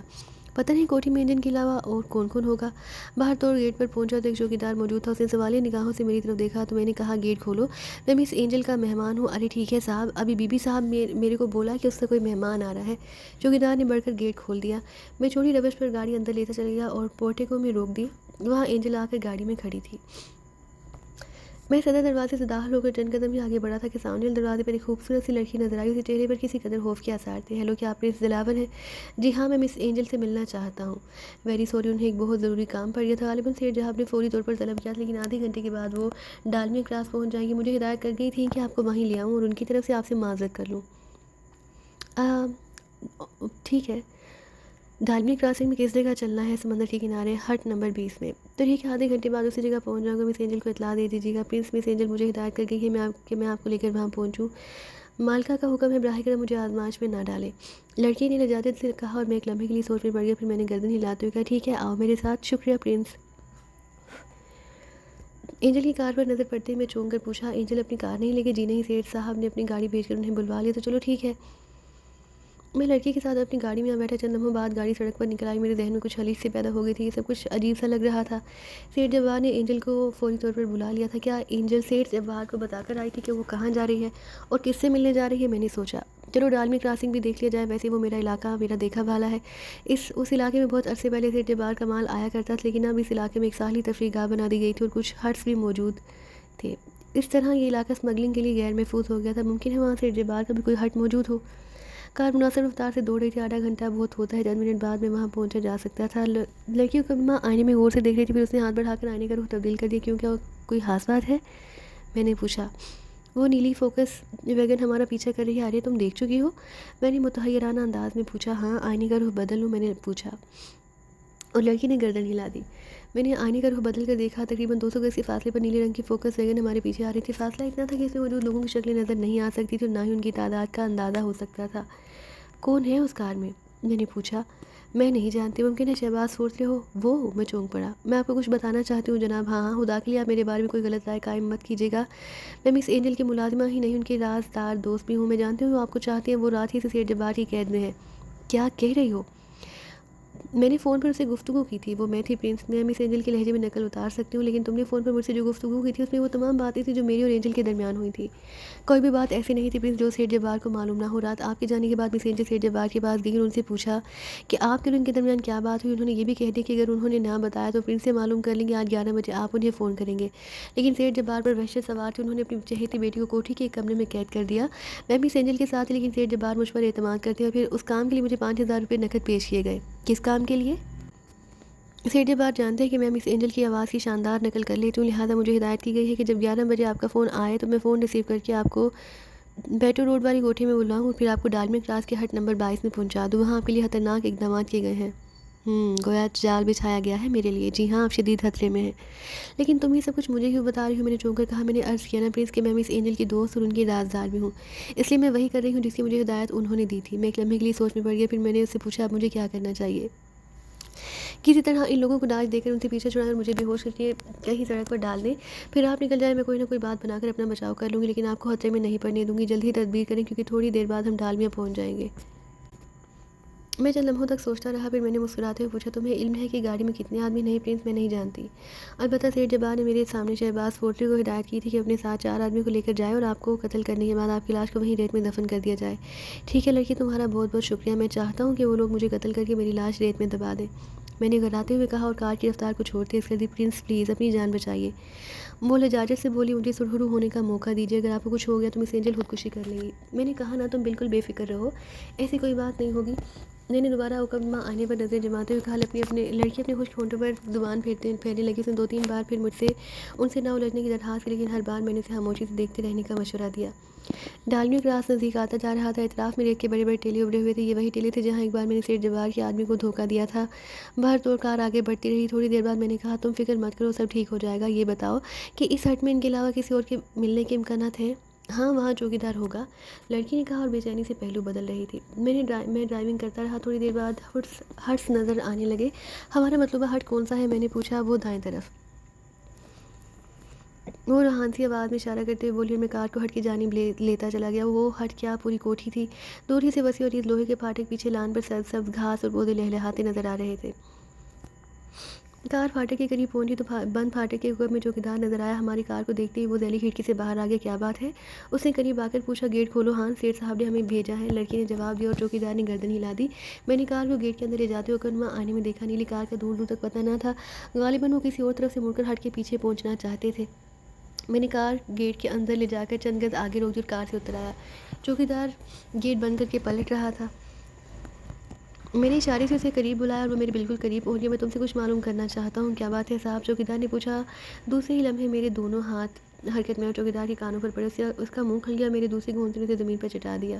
پتہ نہیں کوٹھی میں اینجل کے علاوہ اور کون کون ہوگا۔ باہر تو گیٹ پر پہنچا تو ایک چوکیدار موجود تھا۔ اس نے سوالیہ نگاہوں سے میری طرف دیکھا تو میں نے کہا، گیٹ کھولو، میں مس اینجل کا مہمان ہوں۔ ارے ٹھیک ہے صاحب، ابھی بی بی صاحب میرے کو بولا کہ اس کا کوئی مہمان آ رہا ہے۔ چوکیدار نے بڑھ کر گیٹ کھول دیا۔ میں چوڑی روش پر گاڑی اندر لیتا چل گیا اور پورٹیکو میں روک دی۔ وہاں اینجل آ کر گاڑی میں کھڑی تھی۔ میں صدر دروازے سے داخل ہو کر چند قدم ہی آگے بڑھا تھا کہ سامنے دروازے پر ایک خوبصورت سی لڑکی نظر آئی۔ اسے چہرے پر کسی قدر خوف کے آثار تھے۔ ہیلو، کیا آپ پرنس دلاور ہیں؟ جی ہاں، میں مس اینجل سے ملنا چاہتا ہوں۔ ویری سوری، انہیں ایک بہت ضروری کام پڑ گیا تھا۔ غالباً سیٹھ جہاب نے فوری طور پر طلب کیا تھا، لیکن آدھے گھنٹے کے بعد وہ ڈالمیا کراس پہنچ جائیں گی۔ مجھے ہدایت کر گئی تھی کہ آپ کو وہیں لے آؤں اور ان کی طرف سے آپ سے معذرت کر لوں۔ ٹھیک ہے، ڈالمی کراسنگ میں کس جگہ چلنا ہے؟ سمندر کے کنارے، ہٹ نمبر 20 میں۔ تو ٹھیک ہے، آدھے گھنٹے بعد اسی جگہ پہنچ جاؤں گا۔ مس اینجل کو اطلاع دے دیجیے گا پلیز۔ مس اینجل مجھے ہدایت کر گئی ہے میں آپ کو لے کر وہاں پہنچوں۔ مالکہ کا حکم ہے براہ کرم مجھے آزمائش میں نہ ڈالے۔ لڑکی نے لجاجت سے کہا اور میں ایک لمحے کے لیے سوچ میں پڑ گیا، پھر میں نے گردن ہلاتے ہوئے کہا ٹھیک ہے آؤ میرے ساتھ۔ شکریہ پرنس۔ اینجل کی کار پر نظر پڑتے ہی میں چونک کر پوچھا اینجل اپنی کار نہیں لے کے؟ جی نہیں، سیٹھ صاحب نے اپنی گاڑی بھیج کر انہیں بلوا لیا۔ تو چلو ٹھیک ہے۔ میں لڑکی کے ساتھ اپنی گاڑی میں بیٹھا، چند لمحوں بعد گاڑی سڑک پر نکل آئی۔ میرے ذہن میں کچھ خلیج سی پیدا ہو گئی تھی، یہ سب کچھ عجیب سا لگ رہا تھا۔ سیٹھ جبار نے اینجل کو فوری طور پر بلا لیا تھا۔ کیا اینجل سیٹھ جبار کو بتا کر آئی تھی کہ وہ کہاں جا رہی ہے اور کس سے ملنے جا رہی ہے؟ میں نے سوچا چلو ڈالمی کراسنگ بھی دیکھ لیا جائے، ویسے وہ میرا علاقہ، میرا دیکھا بھالا ہے۔ اس علاقے میں بہت عرصے پہلے سیٹھ جبار کا مال آیا کرتا تھا، لیکن اب اس علاقے میں ایک ساحلی تفریح گاہ بنا دی گئی تھی اور کچھ ہٹس بھی موجود تھے۔ اس طرح یہ علاقہ اسمگلنگ کے لیے غیر محفوظ ہو گیا تھا۔ ممکن ہے وہاں سیٹھ جبار کا بھی کوئی ہٹ موجود ہو۔ کار مناسب رفتار سے دوڑ رہی تھی، آدھا گھنٹہ بہت ہوتا ہے، چند منٹ بعد میں وہاں پہنچا جا سکتا تھا۔ لڑکی کو ماں آئینے میں غور سے دیکھ رہی تھی، پھر اس نے ہاتھ بڑھا کر آئینے کا رخ تبدیل کر دیا۔ کیونکہ کوئی خاص بات ہے؟ میں نے پوچھا۔ وہ نیلی فوکس ویگن ہمارا پیچھا کر رہی ہے، ارے تم دیکھ چکی ہو؟ میں نے متحیرانہ انداز میں پوچھا۔ ہاں، آئینے کا رخ بدل لوں؟ میں نے پوچھا اور لڑکی نے گردن ہلا دی۔ میں نے آئینے کا رخ بدل کر دیکھا، تقریباً 200 گز کے فاصلے پر نیلے رنگ کی فوکس ویگن ہمارے پیچھے آ رہی تھی۔ فاصلہ اتنا تھا کہ اس میں موجود لوگوں کی شکلیں نظر نہیں آ سکتی تھی اور نہ ہی ان کی تعداد کا اندازہ ہو سکتا تھا۔ کون ہے اس کار میں؟ میں نے پوچھا۔ میں نہیں جانتی، ممکن ہے شہباز فورسلے ہو۔ وہ؟ میں چونک پڑا۔ میں آپ کو کچھ بتانا چاہتی ہوں جناب۔ ہاں خدا کے لیے آپ میرے بارے میں کوئی غلط رائے قائم مت کیجیے گا۔ میں مس اینجل کی ملازمہ ہی نہیں، ان کے رازدار دوست بھی ہوں۔ میں جانتی ہوں وہ آپ کو چاہتی ہیں، وہ رات ہی سے سیٹھ جبار کی قید میں ہے۔ کیا کہہ رہی ہو؟ میں نے فون پر اسے گفتگو کی تھی، وہ میں تھی پرنس۔ میں مس اینجل کے لہجے میں نقل اتار سکتی ہوں، لیکن تم نے فون پر مجھ سے جو گفتگو کی تھی اس میں وہ تمام باتیں تھیں جو میری اور اینجل کے درمیان ہوئی تھی۔ کوئی بھی بات ایسی نہیں تھی پرنس جو سیٹھ جبار کو معلوم نہ ہو۔ رات آپ کے جانے کے بعد مس اینجل سیٹھ جبار کے پاس گئی اور ان سے پوچھا کہ آپ کے اور ان کے درمیان کیا بات ہوئی۔ انہوں نے یہ بھی کہہ دیا کہ اگر انہوں نے نہ بتایا تو پرنس سے معلوم کر لیں گے، آج 11 بجے آپ انہیں فون کریں گے۔ لیکن سیٹھ جبار پر وحشت سوار تھی، انہوں نے اپنی چہیتی بیٹی کو کوٹھی کے ایک کمرے میں قید کر دیا۔ میں مس اینجل کے ساتھ تھی، لیکن سیٹھ جبار مجھ پر اعتماد کرتے ہیں اور پھر اس کام کے لیے مجھے 5000 روپے نقد پیش کیے گئے۔ کس کام کے لیے؟ سیٹھ جبار جانتے ہیں کہ میں مس اینجل کی آواز کی شاندار نقل کر لیتی ہوں، لہٰذا مجھے ہدایت کی گئی ہے کہ جب 11 بجے آپ کا فون آئے تو میں فون ریسیو کر کے آپ کو بیٹو روڈ والی کوٹھی میں بلاؤں اور پھر آپ کو ڈالمی کراس کے ہٹ نمبر 22 میں پہنچا دوں۔ وہاں آپ کے لیے خطرناک اقدامات کیے گئے ہیں۔ گویا جال بچھایا گیا ہے میرے لیے۔ جی ہاں، آپ شدید خطرے میں ہیں۔ لیکن تم یہ سب کچھ مجھے کیوں بتا رہی ہو؟ میں نے چونک کر کہا۔ میں نے عرض کیا نا پرنس کہ میں مس اینجل کی دوست اور ان کی رازدار بھی ہوں، اس لیے میں وہی کر رہی ہوں جس کی مجھے ہدایت انہوں نے دی تھی۔ میں ایک لمحے کے لیے سوچ میں پڑ گیا، پھر میں نے اس سے پوچھا اب مجھے کیا کرنا چاہیے؟ کسی طرح ان لوگوں کو ڈانچ دے کر ان سے پیچھے چھڑا کر مجھے بے ہوش کر کے کہیں سڑک پر ڈال دیں، پھر آپ نکل جائیں، میں کوئی نہ کوئی بات بنا کر اپنا بچاؤ کر لوں گی، لیکن آپ کو خطرے میں نہیں پڑنے دوں گی۔ جلد ہی تدبیر کریں کیونکہ تھوڑی دیر بعد ہم ڈالمیا پہنچ جائیں گے۔ میں چند لمحوں تک سوچتا رہا، پھر میں نے مسکراتے ہوئے پوچھا تمہیں علم ہے کہ گاڑی میں کتنے آدمی؟ نہیں پرنس، میں نہیں جانتی۔ البتہ سیٹھ جبار نے میرے سامنے شہباز فورسلے کو ہدایت کی تھی کہ اپنے ساتھ 4 آدمی کو لے کر جائے اور آپ کو قتل کرنے کے بعد آپ کی لاش کو وہیں ریت میں دفن کر دیا جائے۔ ٹھیک ہے لڑکی، تمہارا بہت بہت شکریہ۔ میں چاہتا ہوں کہ وہ لوگ مجھے قتل کر کے میری لاش ریت میں دبا دیں۔ میں نے گھبراتے ہوئے کہا اور کار کی رفتار کو چھوڑ تیز کر دی۔ پرنس پلیز اپنی جان بچائیے۔ وہ لجاجت سے بولی مجھے سرخرو ہونے کا موقع دیجیے، اگر آپ کو کچھ ہو گیا تو مس اینجل خودکشی کر لیں گی۔ میں نے کہا نا تم بالکل بے فکر رہو، ایسی کوئی بات نہیں ہوگی۔ میں نے دوبارہ مکمہ آنے پر نظر جماتے ہوئے کہا۔ لڑکی اپنے خشک ہونٹوں پر زبان پھیرنے لگی۔ اس نے 2-3 بار پھر مجھ سے ان سے نہ الجھنے کی درخواست کی، لیکن ہر بار میں نے اسے خاموشی سے دیکھتے رہنے کا مشورہ دیا۔ ڈالمی کراس نزدیک آتا جا رہا تھا۔ اطراف میں ریت کے بڑے بڑے ٹیلے ابھرے ہوئے تھے، یہ وہی ٹیلے تھے جہاں ایک بار میں نے سیٹھ جبار کے آدمی کو دھوکہ دیا تھا۔ باہر توڑ کار آگے بڑھتی رہی۔ تھوڑی دیر بعد میں نے کہا تم فکر مت کرو، سب ٹھیک ہو جائے گا۔ یہ بتاؤ کہ اس ہٹ میں ان کے علاوہ کسی اور کے ملنے کے امکانات ہیں؟ ہاں، وہاں چوکیدار ہوگا، لڑکی نے کہا اور بے چینی سے پہلو بدل رہی تھی۔ میں ڈرائیونگ کرتا رہا۔ تھوڑی دیر بعد ہٹس نظر آنے لگے۔ ہمارا مطلوبہ ہٹ کون سا ہے؟ میں نے پوچھا۔ وہ دائیں طرف، وہ روحانسی آواز میں اشارہ کرتے ہوئے بولی اور میں کار کو ہٹ کی جانب لیتا چلا گیا۔ وہ ہٹ کیا پوری کوٹھی تھی۔ دور ہی سے وسیع اور عریض لوہے کے پھاٹک، پیچھے لان پر سبز گھاس اور پودے لہلہاتے نظر آ رہے تھے۔ کار پھاٹک کے قریب پہنچی تو بند پھاٹک کے اوپر میں چوکیدار نظر آیا۔ ہماری کار کو دیکھتے ہی وہ ذیلی کھڑکی سے باہر آ گیا۔ کیا بات ہے؟ اس نے قریب آ کر پوچھا۔ گیٹ کھولو ہاں، سیٹھ صاحب نے ہمیں بھیجا ہے، لڑکی نے جواب دیا اور چوکیدار نے گردن ہلا دی۔ میں نے کار کو گیٹ کے اندر لے جاتے ہوئے کنواں آنے میں دیکھا۔ نیلی کار کا دور دور تک پتہ نہ تھا، غالباً وہ کسی اور طرف سے مڑ کر ہٹ کے پیچھے پہنچنا چاہتے تھے۔ میں نے کار گیٹ کے اندر لے جا کر چند گز آگے روک دی اور کار سے اتر آیا۔ چوکیدار گیٹ بند کر کے پلٹ رہا تھا۔ میں نے اشارے سے اسے قریب بلایا اور وہ میرے بالکل قریب پہنچ گیا۔ میں تم سے کچھ معلوم کرنا چاہتا ہوں۔ کیا بات ہے صاحب؟ چوکیدار نے پوچھا۔ دوسرے ہی لمحے میرے دونوں ہاتھ حرکت میں اور چوکیدار کے کانوں پر پڑے۔ اس کا منہ کھل گیا، میرے دوسری گھونسلے سے زمین پر چٹا دیا۔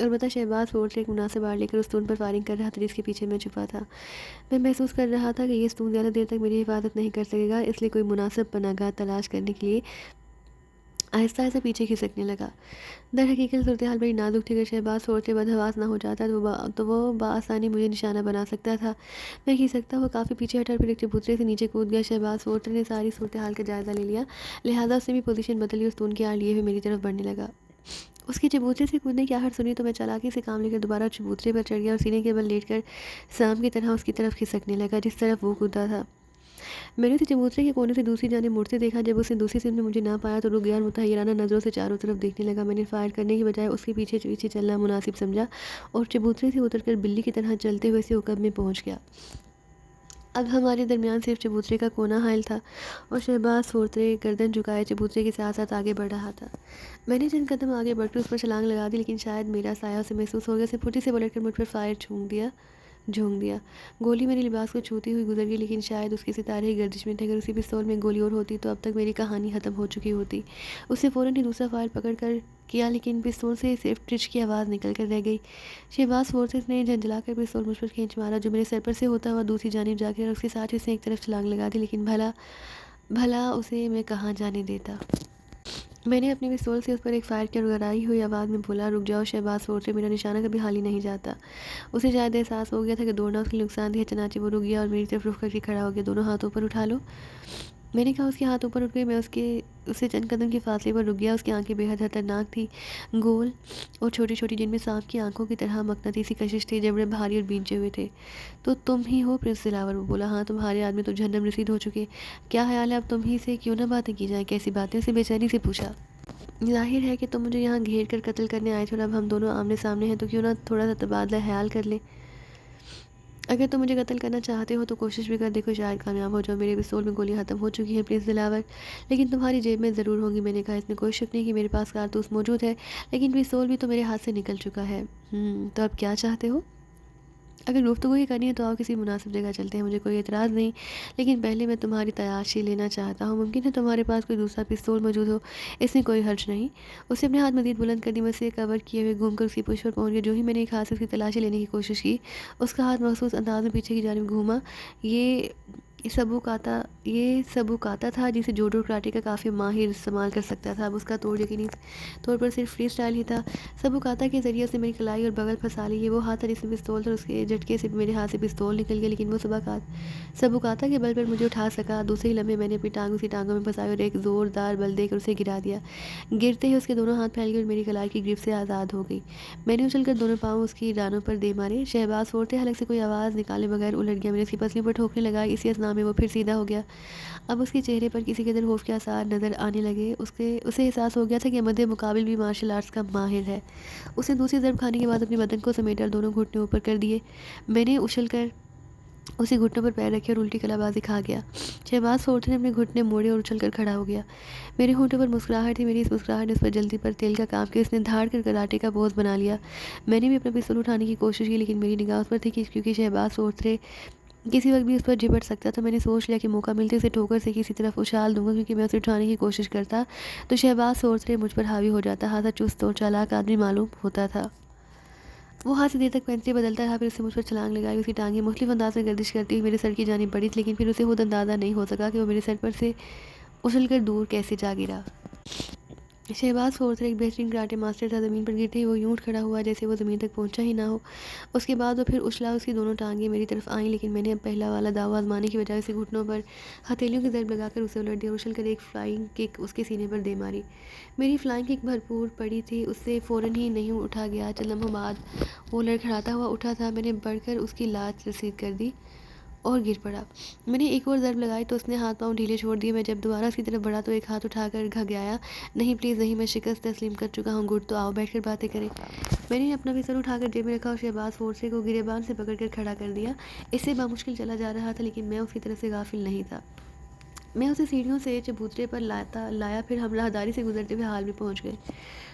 البتہ شہباز فور سے ایک مناسب آر لے کر اس ستون پر فائرنگ کر رہا تھا جس کے پیچھے میں چھپا تھا۔ میں محسوس کر رہا تھا کہ یہ ستون زیادہ دیر تک میری حفاظت نہیں کر سکے گا، اس لیے کوئی مناسب پناہگاہ تلاش کرنے کے لیے آہستہ آہستہ پیچھے کھسکنے لگا۔ در حقیقت صورتحال بڑی نازک تھی۔ اگر شہباز فور سے بدحواس نہ ہو جاتا تو وہ بآسانی مجھے نشانہ بنا سکتا تھا۔ میں کھسکتا ہوا کافی پیچھے ہٹا اور پھر ایک چبوترے سے نیچے کود گیا۔ شہباز فور نے ساری صورتحال کا جائزہ لے لیا، لہٰذا اس نے بھی پوزیشن بدل لی اور ستون کی آڑ لیے ہوئے میری طرف بڑھنے لگا۔ اس کی چبوترے سے کودنے کی آہٹ سنی تو میں چالاکی سے کام لے کر دوبارہ چبوترے پر چڑھ گیا اور سینے کے بل لیٹ کر سام کی طرح اس کی طرف کھسکنے لگا جس طرف وہ کودا تھا۔ میں نے اسے چبوترے کے کونے سے دوسری جانب مڑتے دیکھا۔ جب اس نے دوسری سمت میں مجھے نہ پایا تو رک گیا اور متحیرانہ نظروں سے چاروں طرف دیکھنے لگا۔ میں نے فائر کرنے کی بجائے اس کے پیچھے پیچھے چلنا مناسب سمجھا اور چبوترے سے اتر کر بلی کی طرح چلتے ہوئے اسے عقب میں پہنچ گیا۔ اب ہمارے درمیان صرف چبوترے کا کونا حائل تھا اور شہباز فورترے گردن جھکائے چبوترے کے ساتھ ساتھ آگے بڑھ رہا تھا۔ میں نے چند قدم آگے بڑھ کر اس پر چھلانگ لگا دی، لیکن شاید میرا سایہ اسے محسوس ہو گیا۔ اسے پھٹی سے پلٹ کر مجھ پر فائر جھونک دیا۔ گولی میرے لباس کو چھوتی ہوئی گزر گئی، لیکن شاید اس کے ستارے ہی گردش میں تھے۔ اگر اسی پستول میں گولی اور ہوتی تو اب تک میری کہانی ختم ہو چکی ہوتی۔ اس نے فوراً ہی دوسرا فائر پکڑ کر کیا، لیکن پستول سے صرف ٹچ کی آواز نکل کر رہ گئی۔ شہباز فورسز نے جھنجھلا کر پستول مجھ پر کھینچ مارا جو میرے سر پر سے ہوتا ہوا دوسری جانب جا گرا اور اس کے ساتھ اس نے ایک طرف چھلانگ لگا دی، لیکن بھلا اسے میں کہاں جانے دیتا۔ میں نے اپنی پستول سے اس پر ایک فائر کیا اور گھبرائی ہوئی آواز میں بولا، رک جاؤ شہباز فورسز، میرا نشانہ کبھی حال ہی نہیں جاتا۔ اسے شاید احساس ہو گیا تھا کہ دوڑنا اس کے لیے نقصان دہ ہے، چنانچہ وہ رک گیا اور میری طرف رخ کر کے کھڑا ہو گیا۔ دونوں ہاتھ اوپر اٹھا لو، میں نے کہا۔ اس کے ہاتھ اوپر اٹھ گئے۔ میں اس سے چند قدم کے فاصلے پر رک گیا۔ اس کی آنکھیں بے حد خطرناک تھیں، گول اور چھوٹی چھوٹی، جن میں سانپ کی آنکھوں کی طرح مقناطیسی کشش تھی، جبڑے بھاری اور بینچے ہوئے تھے۔ تو تم ہی ہو پرنس دلاور، وہ بولا۔ ہاں، تمہارے آدمی تو جہنم رسید ہو چکے۔ کیا خیال ہے اب تم ہی سے کیوں نہ باتیں کی جائیں؟ کیسی باتیں؟ اسے بے چینی سے پوچھا۔ ظاہر ہے کہ تم مجھے یہاں گھیر کر قتل کرنے آئے تھے اور اب ہم دونوں آمنے سامنے ہیں تو کیوں نہ تھوڑا سا تبادلہ خیال کر لیں۔ اگر تم مجھے قتل کرنا چاہتے ہو تو کوشش بھی کر دیکھو، شاید کامیاب ہو جاؤ۔ میرے پستول میں گولیاں ختم ہو چکی ہیں پرنس دلاور، لیکن تمہاری جیب میں ضرور ہوں گی۔ میں نے کہا، اس میں کوئی شک نہیں کہ میرے پاس کارتوس موجود ہے، لیکن پستول بھی تو میرے ہاتھ سے نکل چکا ہے۔ تو اب کیا چاہتے ہو؟ اگر گفتگو ہی کرنی ہے تو آؤ کسی مناسب جگہ چلتے ہیں، مجھے کوئی اعتراض نہیں، لیکن پہلے میں تمہاری تلاشی لینا چاہتا ہوں۔ ممکن ہے تمہارے پاس کوئی دوسرا پستول موجود ہو، اس میں کوئی حرج نہیں۔ اس نے اپنے ہاتھ مزید بلند کر دی، میں اسے کور کیے ہوئے گھوم کر اس کی پشت پر پہنچ گیا۔ جو ہی میں نے ایک ہاتھ سے اس کی تلاشی لینے کی کوشش کی، اس کا ہاتھ مخصوص انداز میں پیچھے کی جانب گھوما۔ یہ سبوکاتا تھا جسے جوڈو اور کراٹے کا کافی ماہر استعمال کر سکتا تھا۔ اب اس کا توڑ یقینی طور پر صرف فری اسٹائل ہی تھا۔ سبوکاتا کے ذریعے اس نے میری کلائی اور بغل پھنسا لی۔ یہ وہ ہاتھ تھا جس میں پستول تھا اور اس کے جھٹکے سے میرے ہاتھ سے پستول نکل گیا، لیکن وہ سبوکاتا کے بل پر مجھے اٹھا سکا۔ دوسرے ہی لمحے میں نے اپنی ٹانگ اس کی ٹانگوں میں پھنسائی اور ایک زوردار بل دے کر اسے گرا دیا۔ گرتے ہی اس کے دونوں ہاتھ پھیل گئے اور میری کلائی کی گرفت سے آزاد ہو گئی۔ میں نے اچھل کر دونوں پاؤں اس کی رانوں پر دے مارے۔ شہباز فورتے حلق سے کوئی آواز نکالے بغیر الٹ گیا۔ میں نے اس کی پسلیوں پر ٹھوکنے لگا، اسی اثنا میں وہ پھر سیدھا ہو گیا۔ اب اس کے چہرے پر کسی قدر خوف کے آثار نظر آنے لگے۔ اسے احساس ہو گیا تھا کہ مدِ مقابل بھی مارشل آرٹس کا ماہر ہے۔ اس نے دوسری ضرب کھانے کے بعد اپنے بدن کو سمیٹا اور دونوں گھٹنے اوپر کر دیے۔ میں نے اچھل کر اسی گھٹنوں پر پیر رکھے اور الٹی کلا بازی کھا گیا۔ شہباز فورتے نے اپنے گھٹنے موڑے اور اچھل کر کھڑا ہو گیا۔ میرے ہونٹوں پر مسکراہٹ تھی۔ میری اس مسکراہٹ نے اس پر جلدی پر تیل کا کام کیا۔ اس نے دھاڑ کر کراٹے کا پوز بنا لیا۔ میں نے بھی اپنا پستول اٹھانے کی کوشش کی، لیکن میری نگاہ اس پر تھی کیونکہ شہباز فورتے کسی وقت بھی اس پر جھپٹ سکتا تھا۔ میں نے سوچ لیا کہ موقع ملتے اسے ٹھوکر سے کسی طرف اچھال دوں گا، کیونکہ میں اسے اٹھانے کی کوشش کرتا تو شہباز فورتے مجھ پر حاوی ہو جاتا۔ ہاتھ چست اور چالاک آدمی معلوم ہوتا تھا۔ وہ ہاتھ سے دیر تک پینسلیں بدلتا رہا، پھر اس سے مجھ پر چھلانگ لگائی۔ اس کی ٹانگیں مختلف انداز میں گردش کرتی ہوئی میرے سر کی جانب بڑھی، لیکن پھر اسے خود اندازہ نہیں ہو سکا کہ وہ میرے سر پر سے اچھل کر دور کیسے جا گرا۔ شہباز فورتے ایک بہترین کراٹے ماسٹر تھا۔ زمین پر گرتے ہی وہ یوں کھڑا ہوا جیسے وہ زمین تک پہنچا ہی نہ ہو۔ اس کے بعد وہ پھر اچھلا۔ اس کی دونوں ٹانگیں میری طرف آئیں، لیکن میں نے اب پہلا والا داؤ آزمانے کی بجائے اسے گھٹنوں پر ہتھیلیوں کی ضرب لگا کر اسے الٹ دیا اور اچھل کر ایک فلائنگ کک اس کے سینے پر دے ماری۔ میری فلائنگ کک بھرپور پڑی تھی، اس سے فوراً ہی نہیں اٹھا گیا۔ چند لمحوں بعد وہ لڑکھڑاتا ہوا اٹھا تھا۔ میں نے بڑھ کر اس کی لات رسید کر دی اور گر پڑا۔ میں نے ایک اور ضرب لگائی تو اس نے ہاتھ پاؤں ڈھیلے چھوڑ دیے۔ میں جب دوبارہ اس کی طرف بڑھا تو ایک ہاتھ اٹھا کر گھگایا، نہیں پلیز نہیں، میں شکست تسلیم کر چکا ہوں۔ گڈ، تو آؤ بیٹھ کر باتیں کریں۔ میں نے اپنا پستول اٹھا کر جیب میں رکھا اور شہباز فورتے کو گریبان سے پکڑ کر کھڑا کر دیا۔ اس سے بامشکل چلا جا رہا تھا، لیکن میں اس کی طرف سے غافل نہیں تھا۔ میں اسے سیڑھیوں سے چبوترے پر لایا، پھر ہم راہداری سے گزرتے ہوئے ہال میں پہنچ گئے۔